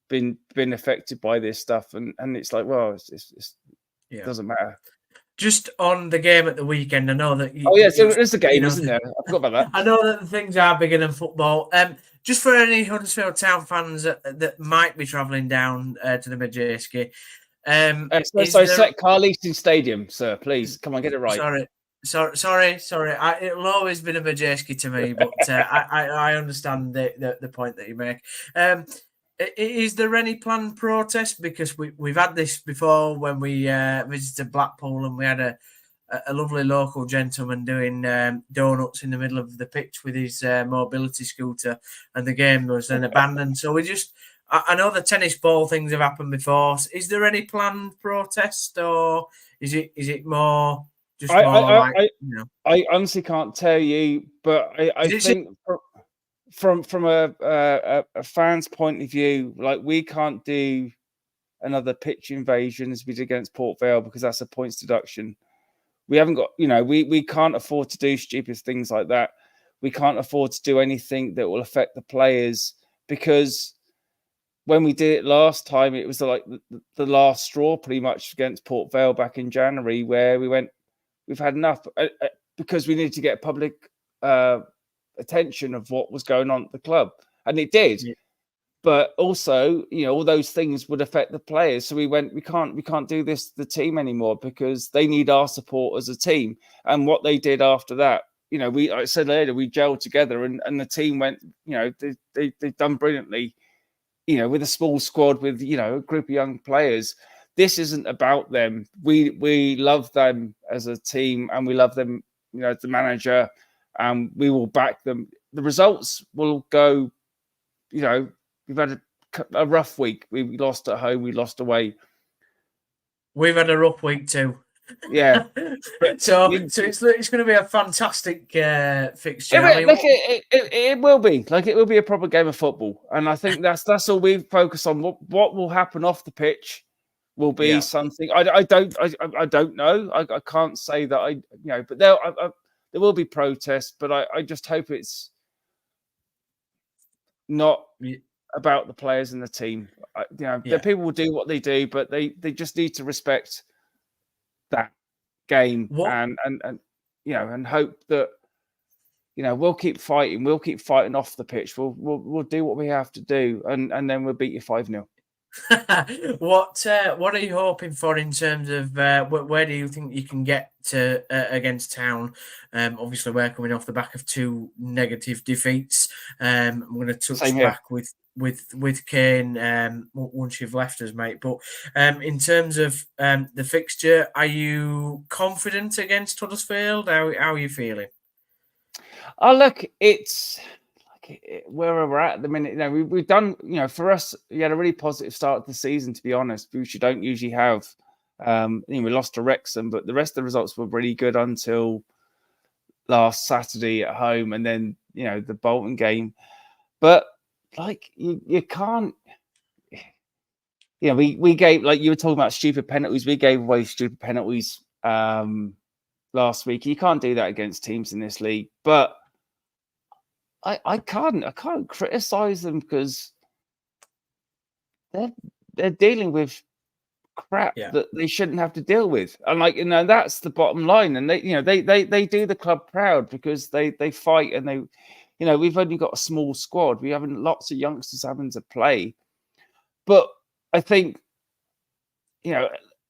been affected by this stuff, and it's like, well, it doesn't matter. Just on the game at the weekend, I know that. So it's a game, isn't there? I forgot about that. I know that things are bigger than football. Just for any Huddersfield Town fans that might be travelling down to the Majeski. Set car leasing stadium, sir. Please, come on, get it right. Sorry. It'll always been a Majeski to me, but I understand the point that you make. Is there any planned protest? Because we've had this before when we visited Blackpool, and we had a lovely local gentleman doing donuts in the middle of the pitch with his mobility scooter, and the game was then abandoned. So I know the tennis ball things have happened before. Is there any planned protest, or is it more? I honestly can't tell you, but I think from a fan's point of view, like, we can't do another pitch invasion as we did against Port Vale because that's a points deduction. We haven't got, we can't afford to do stupid things like that. We can't afford to do anything that will affect the players, because when we did it last time, it was like the last straw pretty much against Port Vale back in January, where we went, we've had enough, because we needed to get public attention of what was going on at the club, and it did. Yeah. But also, all those things would affect the players. So we went, we can't do this to the team anymore, because they need our support as a team. And what they did after that, like I said later, we gelled together, and the team went, they've done brilliantly, with a small squad, with a group of young players. This isn't about them. We love them as a team, and we love them, as the manager, and we will back them. The results will go, we've had a rough week. We lost at home, we lost away. We've had a rough week too. Yeah. so it's going to be a fantastic fixture. It will be. Like, it will be a proper game of football. And I think that's all we focus on. What will happen off the pitch will be something. I don't know. I can't say that but there will be protests, but I just hope it's not about the players and the team. The people will do what they do, but they just need to respect that game and hope that we'll keep fighting. We'll keep fighting off the pitch. We'll do what we have to do, and then we'll beat you 5-0. What are you hoping for in terms of where do you think you can get to against Town? Obviously, we're coming off the back of 2 negative defeats. I'm going to touch back with Kane once you've left us, mate. But in terms of the fixture, are you confident against Huddersfield? How are you feeling? Oh, look, it's where we're at the minute. We've done, for us, we had a really positive start to the season, to be honest, which you don't usually have. We lost to Wrexham, but the rest of the results were really good until last Saturday at home, and then the Bolton game. But you can't. We gave, like you were talking about, stupid penalties. We gave away stupid penalties last week. You can't do that against teams in this league. But I can't criticize them because they're dealing with crap that they shouldn't have to deal with. And that's the bottom line. And they do the club proud because they fight, and they we've only got a small squad. We have lots of youngsters having to play. But I think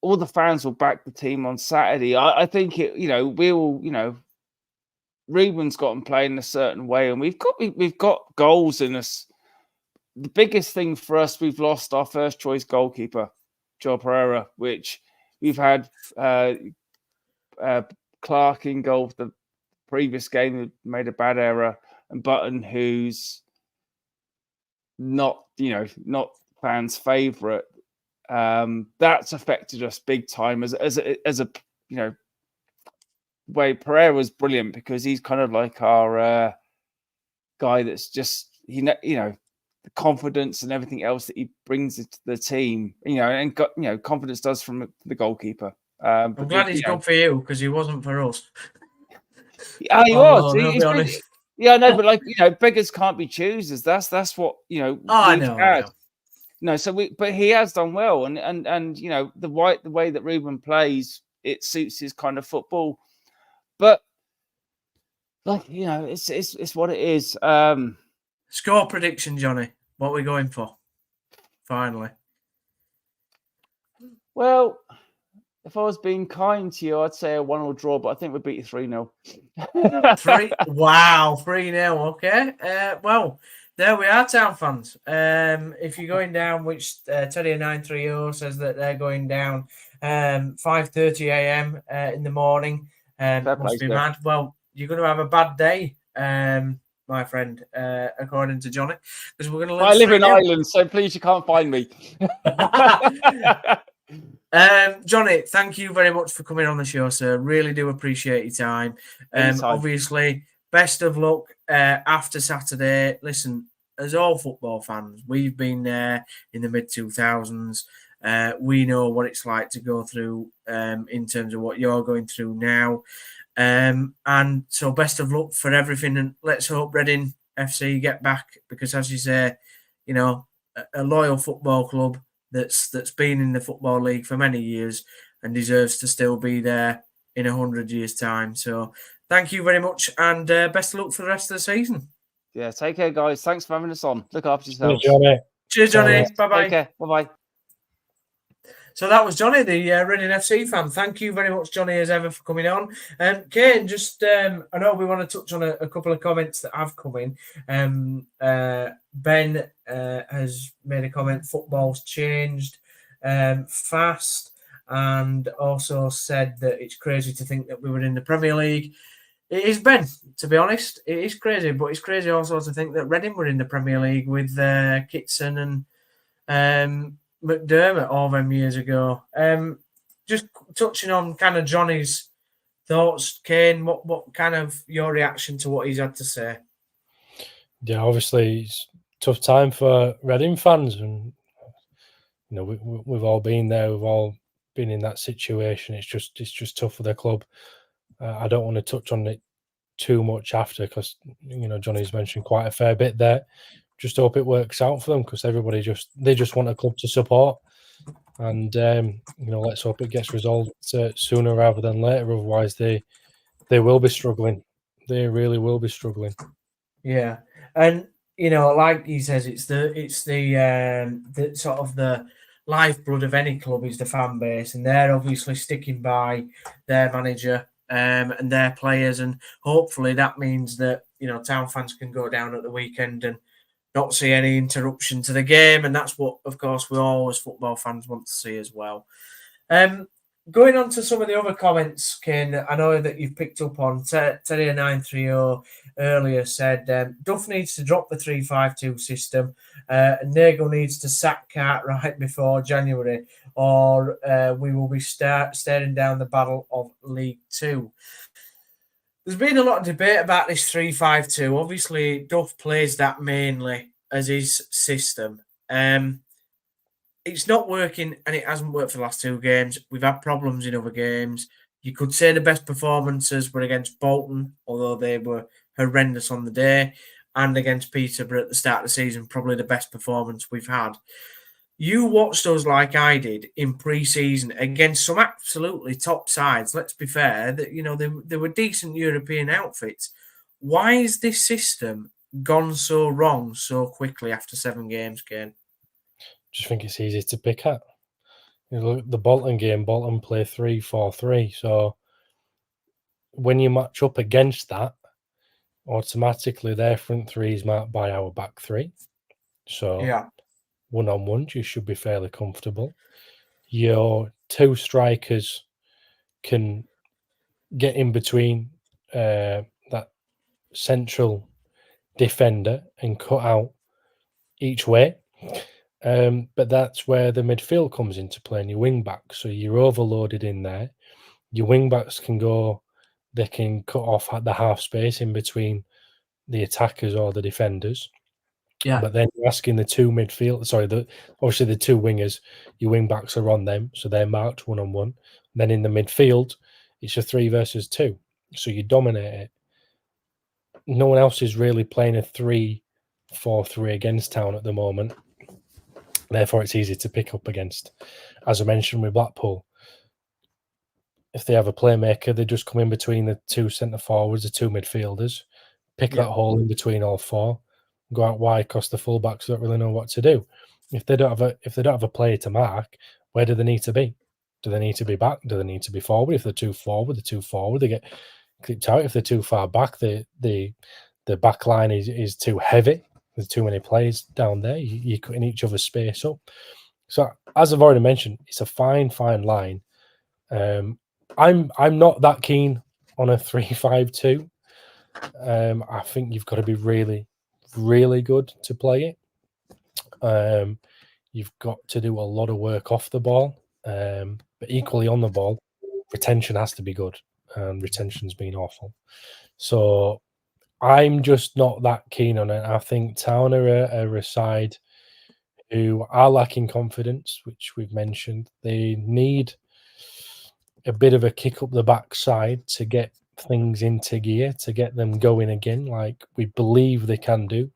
all the fans will back the team on Saturday. I think Ruben's got them playing a certain way, and we've got goals in us. The biggest thing for us, we've lost our first choice goalkeeper, Joe Pereira, which we've had Clark in goal for the previous game who made a bad error, and Button, who's not fans' favourite. That's affected us big time as a way. Pereira's brilliant because he's kind of like our guy that's just the confidence and everything else that he brings to the team, and confidence does from the goalkeeper. I'm glad he's gone for you because he wasn't for us. Yeah, he was. I'll be honest. Yeah, no, but beggars can't be choosers. That's what I know. No, but he has done well, and the way that Ruben plays, it suits his kind of football. But it's what it is. Score prediction, Johnny. What are we going for? Finally. Well, if I was being kind to you, I'd say a 1-1 draw, but I think we'd beat you 3-0. 3? Wow, 3-0. Okay. Well, there we are, Town fans. If you're going down, which Terrier930 says that they're going down 5:30 a.m. In the morning. Must be mad. Well, you're going to have a bad day, my friend, according to Johnny, because we're going to. I live in Ireland, so please, you can't find me. Johnny, thank you very much for coming on the show, sir. Really do appreciate your time. Obviously, best of luck after Saturday. Listen, as all football fans, we've been there in the mid-2000s. We know what it's like to go through in terms of what you're going through now. And so best of luck for everything. And let's hope Reading FC get back because, as you say, a loyal football club that's been in the Football League for many years and deserves to still be there in 100 years' time. So thank you very much, and best of luck for the rest of the season. Yeah, take care, guys. Thanks for having us on. Look after yourselves. Cheers, Johnny. Bye-bye. Take care. Bye-bye. So that was Johnny, the Reading FC fan. Thank you very much, Johnny, as ever, for coming on. Kane, just I know we want to touch on a couple of comments that have come in. Ben has made a comment, football's changed fast, and also said that it's crazy to think that we were in the Premier League. It is, Ben, to be honest. It is crazy, but it's crazy also to think that Reading were in the Premier League with Kitson and McDermott all them years ago. Just touching on kind of Johnny's thoughts, Kane, what kind of your reaction to what he's had to say? Yeah, obviously it's a tough time for Reading fans, and we've all been there, we've all been in that situation. It's just tough for the club. I don't want to touch on it too much after because Johnny's mentioned quite a fair bit there. Just hope it works out for them because everybody just want a club to support, and let's hope it gets resolved sooner rather than later. Otherwise, they will be struggling. They really will be struggling. Yeah, and like he says, it's the sort of the lifeblood of any club is the fan base, and they're obviously sticking by their manager and their players, and hopefully that means that Town fans can go down at the weekend and not see any interruption to the game, and that's what, of course, we all as football fans want to see as well. Going on to some of the other comments, Ken, I know that you've picked up on. Terrier930 earlier said Duff needs to drop the 3-5-2 system, and Nagel needs to sack Cartwright before January, or we will be staring down the battle of League Two. There's been a lot of debate about this 3-5-2. Obviously, Duff plays that mainly as his system. It's not working, and it hasn't worked for the last two games. We've had problems in other games. You could say the best performances were against Bolton, although they were horrendous on the day, and against Peterborough at the start of the season, probably the best performance we've had. You watched us like I did in pre-season against some absolutely top sides. Let's be fair, that they were decent European outfits. Why is this system gone so wrong so quickly after 7 games, Kane? Just think it's easy to pick at. Look, the Bolton game, Bolton play 3-4-3. So when you match up against that, automatically their front three is marked by our back three. So yeah, one-on-ones, you should be fairly comfortable. Your 2 strikers can get in between that central defender and cut out each way. But that's where the midfield comes into play and your wing backs. So you're overloaded in there. Your wing backs can go, they can cut off at the half space in between the attackers or the defenders. yeah. But then you're asking the 2 midfield, obviously the 2 wingers, your wing backs are on them, so they're marked 1-on-1. Then in the midfield, it's a 3 versus 2, so you dominate it. No one else is really playing a 3-4-3 against Town at the moment. Therefore, it's easy to pick up against. As I mentioned with Blackpool, if they have a playmaker, they just come in between the 2 centre forwards, the 2 midfielders, pick that hole in between all 4, go out wide across the fullbacks don't really know what to do. If they don't have a player to mark, where do they need to be? Do they need to be back? Do they need to be forward? If they're too forward, they get clipped out. If they're too far back, the back line is too heavy. There's too many players down there. You're cutting each other's space up. So as I've already mentioned, it's a fine line. I'm not that keen on a 3-5-2. I think you've got to be really, really good to play it. You've got to do a lot of work off the ball, but equally on the ball, retention has to be good, and retention's been awful. So I'm just not that keen on it. I think Town are a side who are lacking confidence, which we've mentioned. They need a bit of a kick up the backside to get things into gear, to get them going again, like we believe they can do,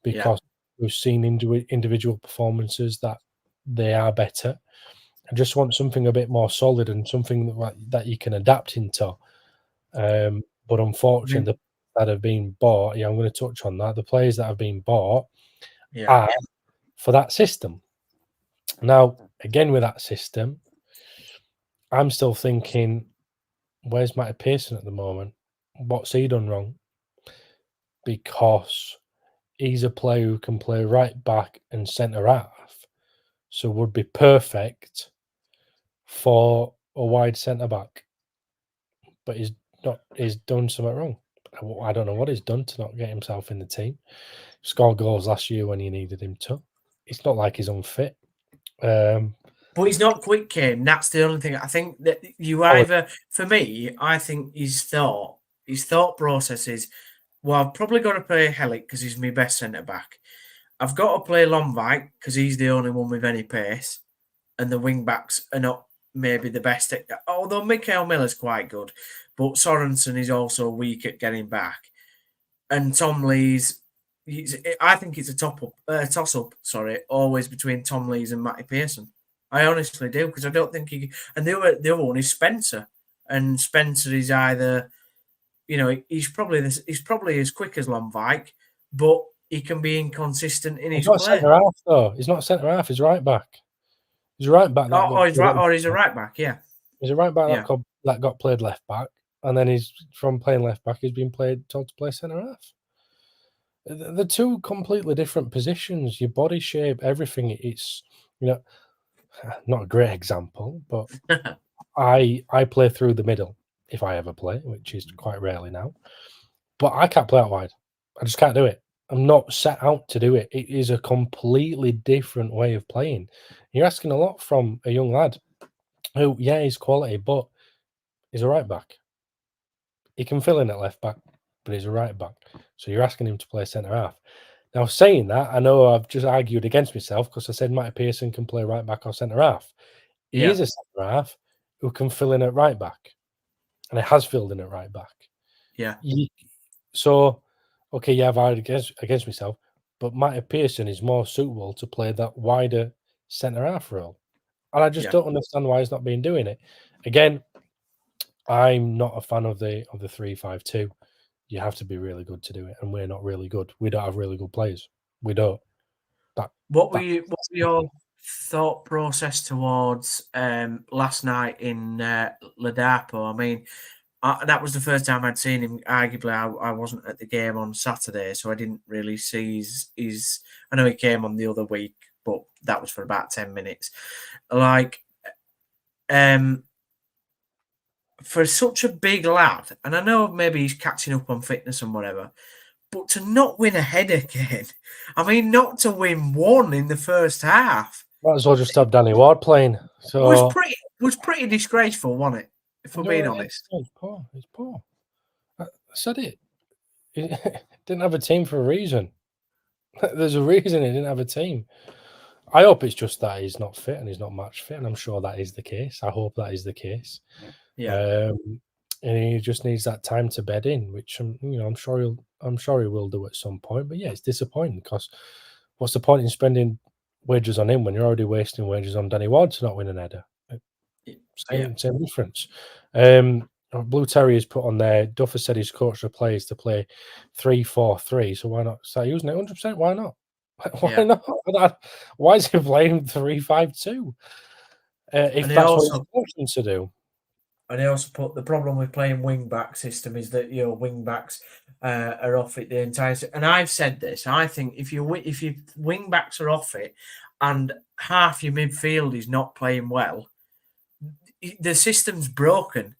because we've seen individual performances that they are better. I just want something a bit more solid and something that you can adapt into. But unfortunately, the that have been bought, I'm going to touch on that. The players that have been bought are for that system. Now, again, with that system, I'm still thinking, where's Matty Pearson at the moment? What's he done wrong? Because he's a player who can play right back and centre half, so would be perfect for a wide centre back. But he's done something wrong. I don't know what he's done to not get himself in the team. Scored goals last year when you needed him to. It's not like he's unfit. But he's not quick, Kane. That's the only thing. I think that for me, I think his thought process is, well, I've probably got to play Hellick because he's my best centre back. I've got to play Lomvik because he's the only one with any pace, and the wing backs are not maybe the best. Although Mikael Miller's quite good, but Sorensen is also weak at getting back, and Tom Lees. I think it's a toss up. Always between Tom Lees and Matty Pearson. I honestly do, because I don't think he. And the other one is Spencer, and Spencer is either, he's probably as quick as Lomvik, but he can be inconsistent in his play. He's not centre half though. He's not centre half. He's right back. He's a right back. He's a right back. Yeah, he's a right back that got played left back, and then he's from playing left back. He's been told to play centre half. The 2 completely different positions. Your body shape, everything. It's not a great example, but I play through the middle if I ever play, which is quite rarely now. But I can't play out wide. I just can't do it. I'm not set out to do it. It is a completely different way of playing. You're asking a lot from a young lad who, yeah, he's quality, but he's a right back. He can fill in at left back, but he's a right back. So you're asking him to play centre half. Now, saying that, I know I've just argued against myself because I said Matty Pearson can play right back or centre half. He Yeah. is a centre half who can fill in at right back, and he has filled in at right back. Yeah. So, okay, yeah, I've argued against myself, but Matty Pearson is more suitable to play that wider centre half role, and I just don't understand why he's not been doing it. Again, I'm not a fan of the 3-5-2. You have to be really good to do it, and we're not really good. We don't have really good players. We don't. What were your thought process towards last night in Ladapo? I mean, that was the first time I'd seen him. Arguably, I wasn't at the game on Saturday, so I didn't really see his. I know he came on the other week, but that was for about 10 minutes. Like, for such a big lad, and I know maybe he's catching up on fitness and whatever, but to not win a header again, I mean, not to win one in the first half. Might as well just have Danny Ward playing. So was pretty disgraceful, wasn't it? If we're being honest. It's poor. It's poor. I said it. He didn't have a team for a reason. There's a reason he didn't have a team. I hope it's just that he's not fit and he's not match fit, and I'm sure that is the case. I hope that is the case. Yeah. And he just needs that time to bed in, which I'm sure he will do at some point. But yeah, it's disappointing because what's the point in spending wages on him when you're already wasting wages on Danny Ward to not win an header? Same difference. Blue Terriers put on there. Duff has said he's coached the players to play 3-4-3. So why not start using it 100%? Why not? Why not? Why is he playing 3-5-2? If that's what he's coaching to do. And they also put the problem with playing wing back system is that your wing backs are off it the entire. And I've said this. I think if your wing backs are off it, and half your midfield is not playing well, the system's broken.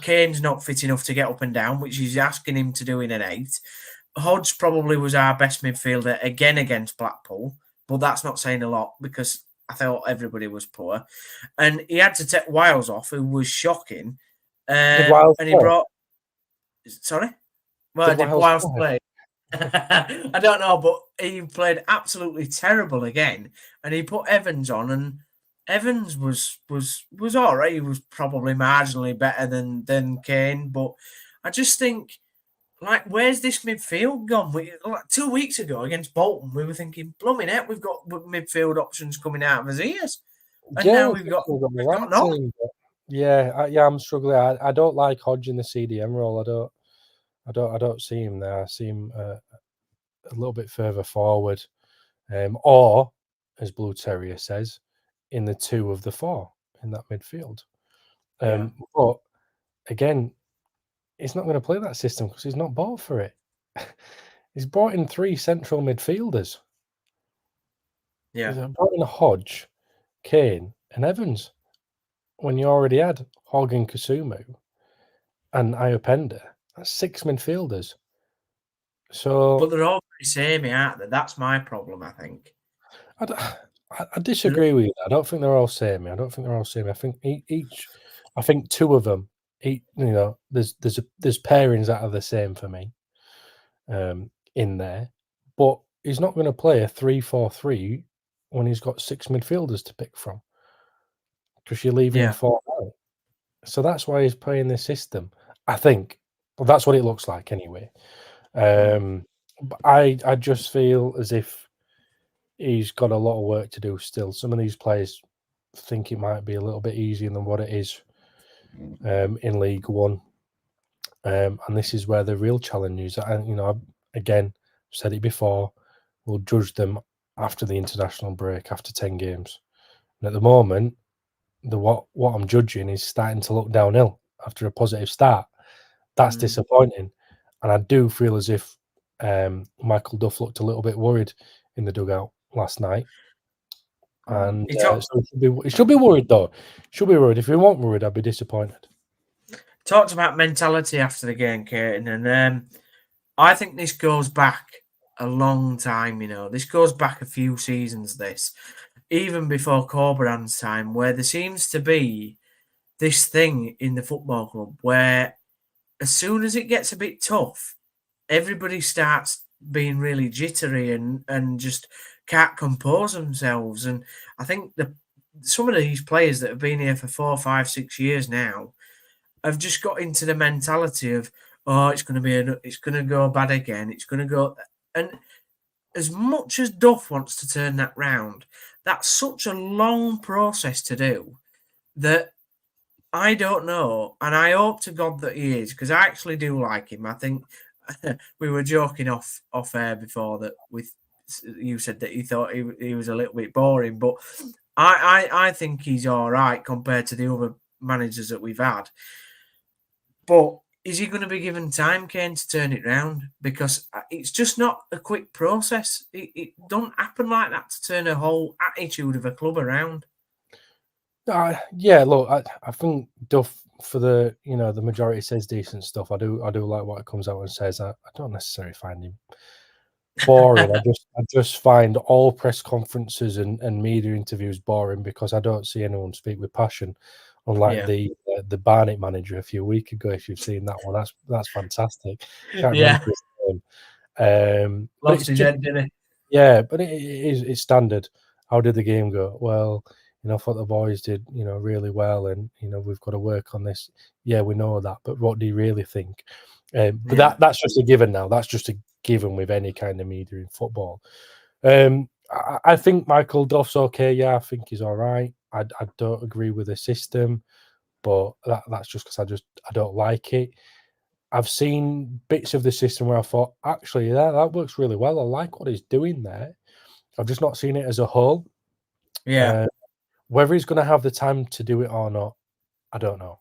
Kane's not fit enough to get up and down, which he's asking him to do in an 8. Hodge probably was our best midfielder again against Blackpool, but that's not saying a lot because I thought everybody was poor. And he had to take Wiles off, who was shocking. And he brought... Sorry? Well, did Wiles play? I don't know, but he played absolutely terrible again. And he put Evans on, and Evans was all right. He was probably marginally better than Kane, but I just think, like, where's this midfield gone? 2 weeks ago against Bolton, we were thinking, blooming heck, we've got midfield options coming out of his ears. And now we've got none. I'm struggling. I don't like Hodge in the CDM role. I don't see him there. I see him a little bit further forward, or as Blue Terrier says, in the 2 of the 4 in that midfield. But again, he's not going to play that system because he's not bought for it. He's brought in 3 central midfielders. Yeah, he's brought in Hodge, Kane, and Evans when you already had Hogg and Kasumu and Iopenda. That's 6 midfielders. So, but they're all very samey, aren't they? That's my problem, I think. I disagree with you. I don't think they're all samey. I think I think 2 of them. There's pairings that are the same for me. In there, but he's not going to play a 3-4-3 when he's got 6 midfielders to pick from because you're leaving 4 out. So that's why he's playing this system, I think. Well, that's what it looks like anyway. But I just feel as if he's got a lot of work to do still. Some of these players think it might be a little bit easier than what it is in League One. And this is where the real challenge is. Again, I've said it before, we'll judge them after the international break, after 10 games. And at the moment, what I'm judging is starting to look downhill after a positive start. That's disappointing. And I do feel as if Michael Duff looked a little bit worried in the dugout last night. And He so it should be worried though. Should be worried. If we weren't worried, I'd be disappointed. talked about mentality after the game, Kate, and I think this goes back a long time. This goes back a few seasons. This even before Corberan's time, where there seems to be this thing in the football club where as soon as it gets a bit tough, everybody starts being really jittery and just can't compose themselves. And I think some of these players that have been here for 4, 5, 6 years now have just got into the mentality of, oh, it's going to go bad again. It's going to go, and as much as Duff wants to turn that round, that's such a long process to do that I don't know, and I hope to God that he is, because I actually do like him. I think we were joking off air before that you said that you thought he was a little bit boring, but I think he's all right compared to the other managers that we've had. But is he going to be given time, Kane, to turn it round? Because it's just not a quick process. It don't happen like that to turn a whole attitude of a club around. Yeah, look, I think Duff for the majority says decent stuff. I do like what it comes out and says. I don't necessarily find him boring. I just find all press conferences and media interviews boring because I don't see anyone speak with passion. Unlike the Barnet manager a few weeks ago, if you've seen that one, that's fantastic. Can't remember his name. Lost his head, didn't he? Yeah, but it's standard. How did the game go? Well, I thought the boys did, really well, and we've got to work on this. Yeah, we know that, but what do you really think? But that's just a given now. That's just a given with any kind of media in football. I think Michael Duff's okay. Yeah, I think he's all right. I don't agree with the system, but that's just because I don't like it. I've seen bits of the system where I thought, actually, that works really well. I like what he's doing there. I've just not seen it as a whole. Yeah. Whether he's going to have the time to do it or not, I don't know.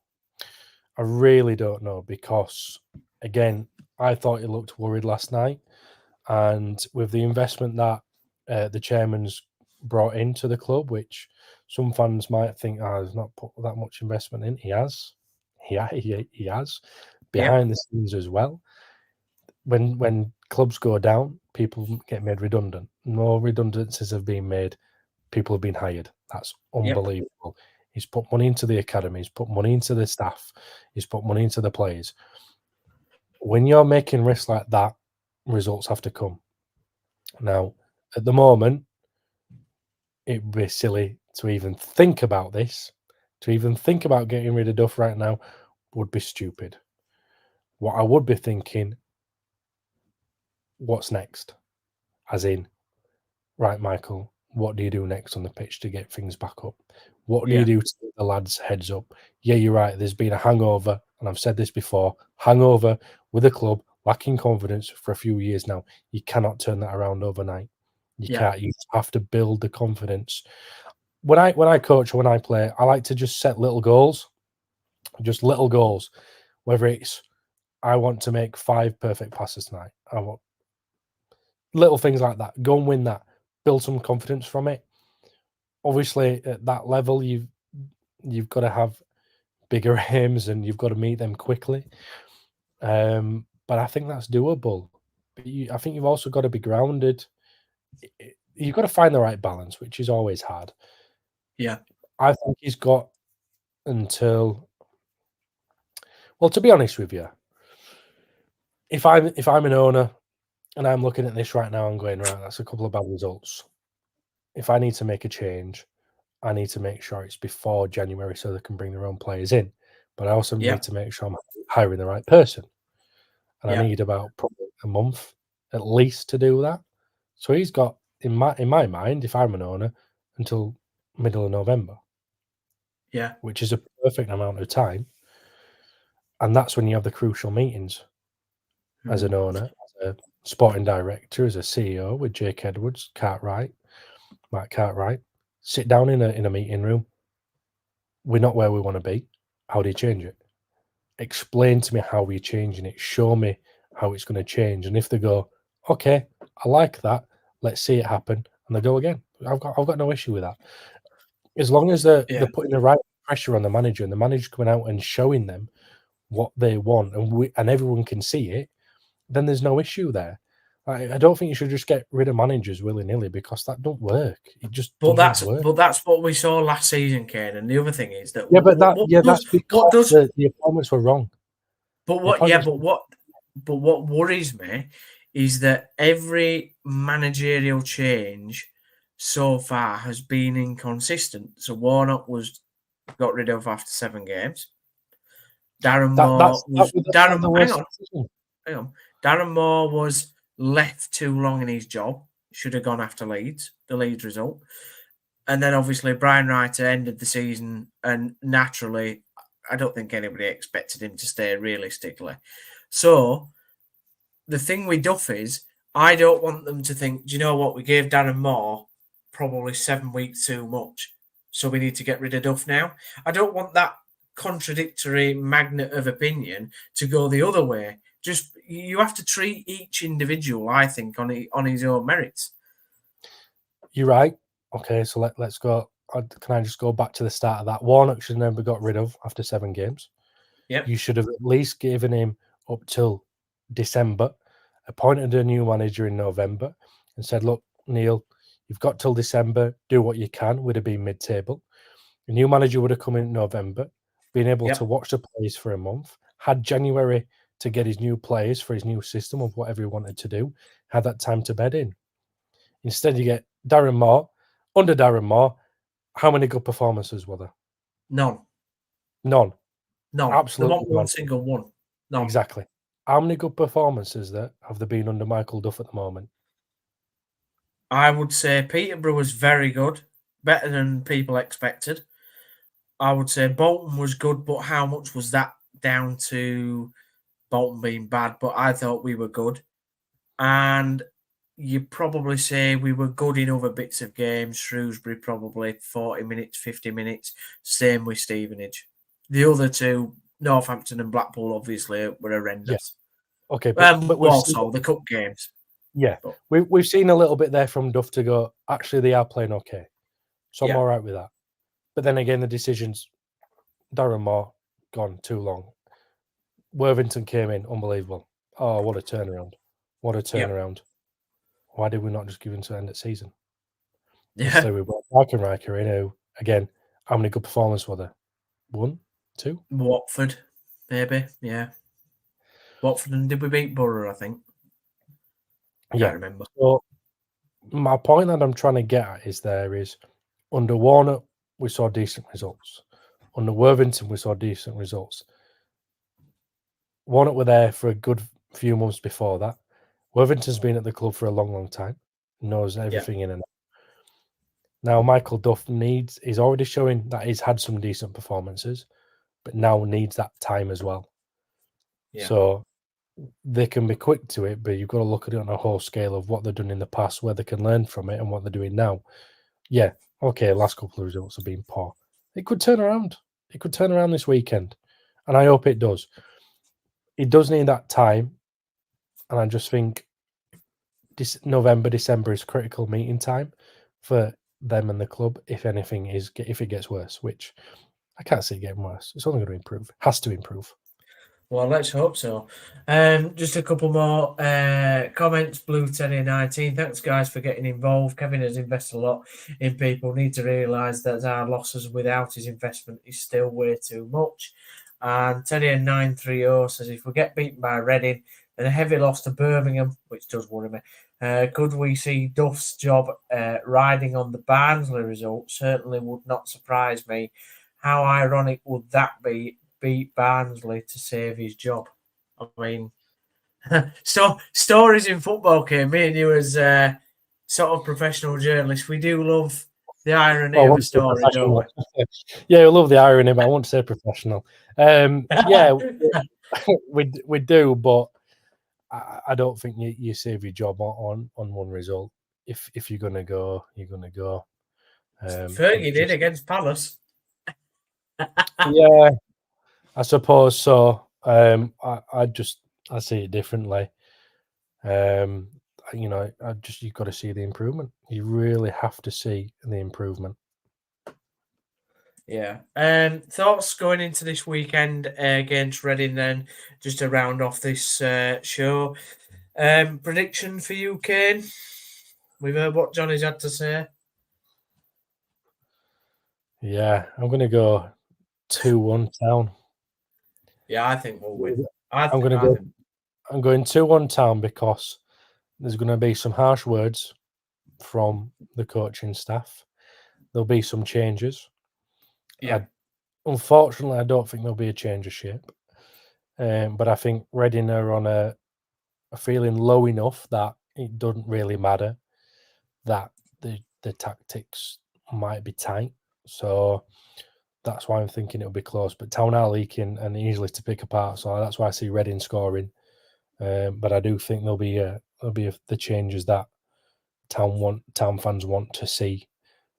I really don't know because, again, I thought he looked worried last night. And with the investment that the chairman's brought into the club, which some fans might think, he's not put that much investment in. He has. He has. Behind the scenes as well. When clubs go down, people get made redundant. No redundancies have been made. People have been hired. That's unbelievable. He's put money into the academy. He's put money into the staff. He's put money into the players. When you're making risks like that, results have to come. Now, at the moment, it would be silly to even think about this. To even think about getting rid of Duff right now would be stupid. What I would be thinking, what's next? As in, right, Michael, what do you do next on the pitch to get things back up? What do you do to get the lads' heads up? Yeah, you're right. There's been a hangover, and I've said this before, hangover with a club, lacking confidence for a few years now. You cannot turn that around overnight. You can't. You have to build the confidence. When I coach or when I play, I like to just set little goals. Just little goals. Whether it's I want to make 5 perfect passes tonight. I want little things like that. Go and win that. Build some confidence from it. Obviously, at that level, you've got to have bigger aims and you've got to meet them quickly. But I think that's doable. But I think you've also got to be grounded. You've got to find the right balance, which is always hard. Yeah. I think he's got until. Well, to be honest with you, if I'm an owner and I'm looking at this right now and going, right, that's a couple of bad results. If I need to make a change, I need to make sure it's before January so they can bring their own players in. But I also need to make sure I'm hiring the right person. And I need about probably a month at least to do that. So he's got, in my mind, if I'm an owner, until middle of November. Yeah. Which is a perfect amount of time. And that's when you have the crucial meetings as an owner, as a sporting director, as a CEO with Jake Edwards, Matt Cartwright. Sit down in a meeting room. We're not where we want to be. How do you change it? Explain to me how we're changing it. Show me how it's going to change. And if they go, okay, I like that, let's see it happen, and they go again. I've got no issue with that. As long as they're putting the right pressure on the manager and the manager's coming out and showing them what they want and everyone can see it, then there's no issue there. I don't think you should just get rid of managers willy-nilly because that don't work. It just doesn't work. But that's what we saw last season, Kane. And the other thing is that that's because the appointments were wrong. But what worries me is that every managerial change so far has been inconsistent. So Warnock got rid of after 7 games. Darren Moore was left too long in his job. Should have gone after the Leeds result. And then obviously Brian Wrighter ended the season, and naturally, I don't think anybody expected him to stay realistically. So the thing with Duff is, I don't want them to think, do you know what, we gave Darren Moore probably 7 weeks too much, so we need to get rid of Duff now. I don't want that contradictory magnet of opinion to go the other way. Just you have to treat each individual, I think, on his own merits. You're right. Okay, so let's go. Can I just go back to the start of that? Warnock should never got rid of after 7 games. Yep. You should have at least given him up till December, appointed a new manager in November, and said, "Look, Neil, you've got till December. Do what you can." Would have been mid-table. A new manager would have come in November, been able to watch the players for a month, had January to get his new players for his new system of whatever he wanted to do, had that time to bed in. Instead, you get Darren Moore. Under Darren Moore, how many good performances were there? None. Absolutely not one single one. None. Exactly. How many good performances have there been under Michael Duff at the moment? I would say Peterborough was very good, better than people expected. I would say Bolton was good, but how much was that down to Bolton being bad? But I thought we were good. And you probably say we were good in other bits of games. Shrewsbury probably 40 minutes, 50 minutes. Same with Stevenage. The other two, Northampton and Blackpool, obviously, were horrendous. Yeah. Okay, but also the cup games. Yeah, we've seen a little bit there from Duff to go, actually, they are playing okay. So I'm all right with that. But then again, the decisions, Darren Moore, gone too long. Worthington came in, unbelievable. Oh, what a turnaround. What a turnaround. Why did we not just give him to end of season? So we brought Riker in, who, again, how many good performances were there? 1, 2? Watford, maybe, yeah. Watford, and did we beat Borough, I think? I can't remember. So my point that I'm trying to get at is under Warner, we saw decent results. Under Worthington, we saw decent results. Warner were there for a good few months before that. Worthington's been at the club for a long, long time. Knows everything in and out. Now, Michael Duff he's already showing that he's had some decent performances, but now needs that time as well. Yeah. So they can be quick to it, but you've got to look at it on a whole scale of what they've done in the past, where they can learn from it and what they're doing now. Yeah, okay, last couple of results have been poor. It could turn around. It could turn around this weekend, and I hope it does. It does need that time, and I just think November, December is critical meeting time for them and the club. If it gets worse, which I can't see it getting worse. It's only going to improve. Has to improve. Well, let's hope so. Just a couple more comments. Blue Terrier 19. Thanks, guys, for getting involved. Kevin has invested a lot in people. Need to realise that our losses without his investment is still way too much. And Terrier 930 says, if we get beaten by Reading, then a heavy loss to Birmingham, which does worry me. Could we see Duff's job riding on the Barnsley result? Certainly would not surprise me. How ironic would that be? Beat Barnsley to save his job. I mean, stories in football came. Me and you as sort of professional journalists, we do love the irony of a story, don't we? Yeah, we love the irony, but I want to say professional. Yeah, we do, but I don't think you save your job on one result. If you're gonna go, you're gonna go. Fergie did against Palace. Yeah. I suppose so. I see it differently. I you've got to see the improvement. You really have to see the improvement. Yeah. Thoughts going into this weekend against Reading then, just to round off this show. Prediction for you, Kane? We've heard what Johnny's had to say. Yeah, I'm going to go 2-1 Town. Yeah, I think we'll win. I'm going 2-1 Town because there's going to be some harsh words from the coaching staff. There'll be some changes. Yeah. Unfortunately, I don't think there'll be a change of shape. But I think Reading are on a feeling low enough that it doesn't really matter, that the tactics might be tight. So that's why I'm thinking it'll be close. But Town are leaking and easily to pick apart. So that's why I see Reading scoring. But I do think there'll be the changes that Town fans want to see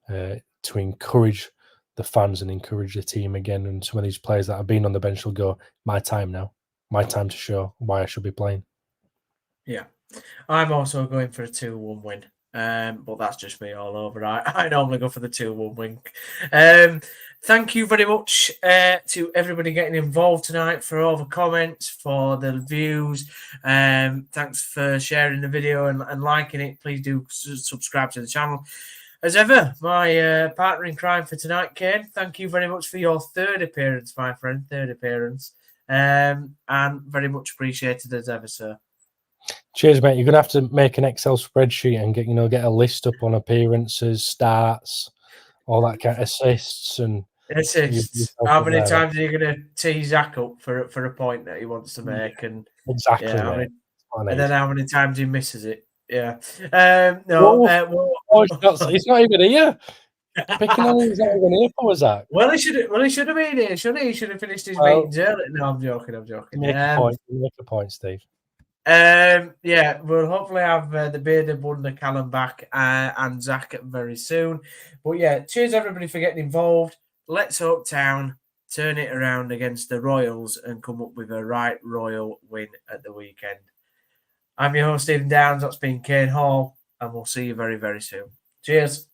to encourage the fans and encourage the team again. And some of these players that have been on the bench will go, my time now, my time to show why I should be playing. Yeah, I'm also going for a 2-1 win. But that's just me all over. I normally go for the 2-1 win. Thank you very much to everybody getting involved tonight, for all the comments, for the views. Thanks for sharing the video and liking it. Please do subscribe to the channel. As ever, my partner in crime for tonight, Kane, thank you very much for your third appearance, my friend. Third appearance. And very much appreciated as ever, sir. Cheers, mate. You're gonna have to make an Excel spreadsheet and get a list up on appearances, starts, all that kind of assists and assists. How many times are you gonna tee Zach up for a point that he wants to make? And exactly, and then how many times he misses it? Yeah. It's not even here. Picking on he's not even here for Zach. Well, he should have been here, shouldn't he? He should have finished his meetings early. No, I'm joking. Make a point, Steve. Yeah, we'll hopefully have the bearded wonder Callum back and Zach very soon. But yeah, cheers everybody for getting involved. Let's hope Town turn it around against the Royals and come up with a right royal win at the weekend. I'm your host, Stephen Downs. That's been Kane Hall, and we'll see you very, very soon. Cheers.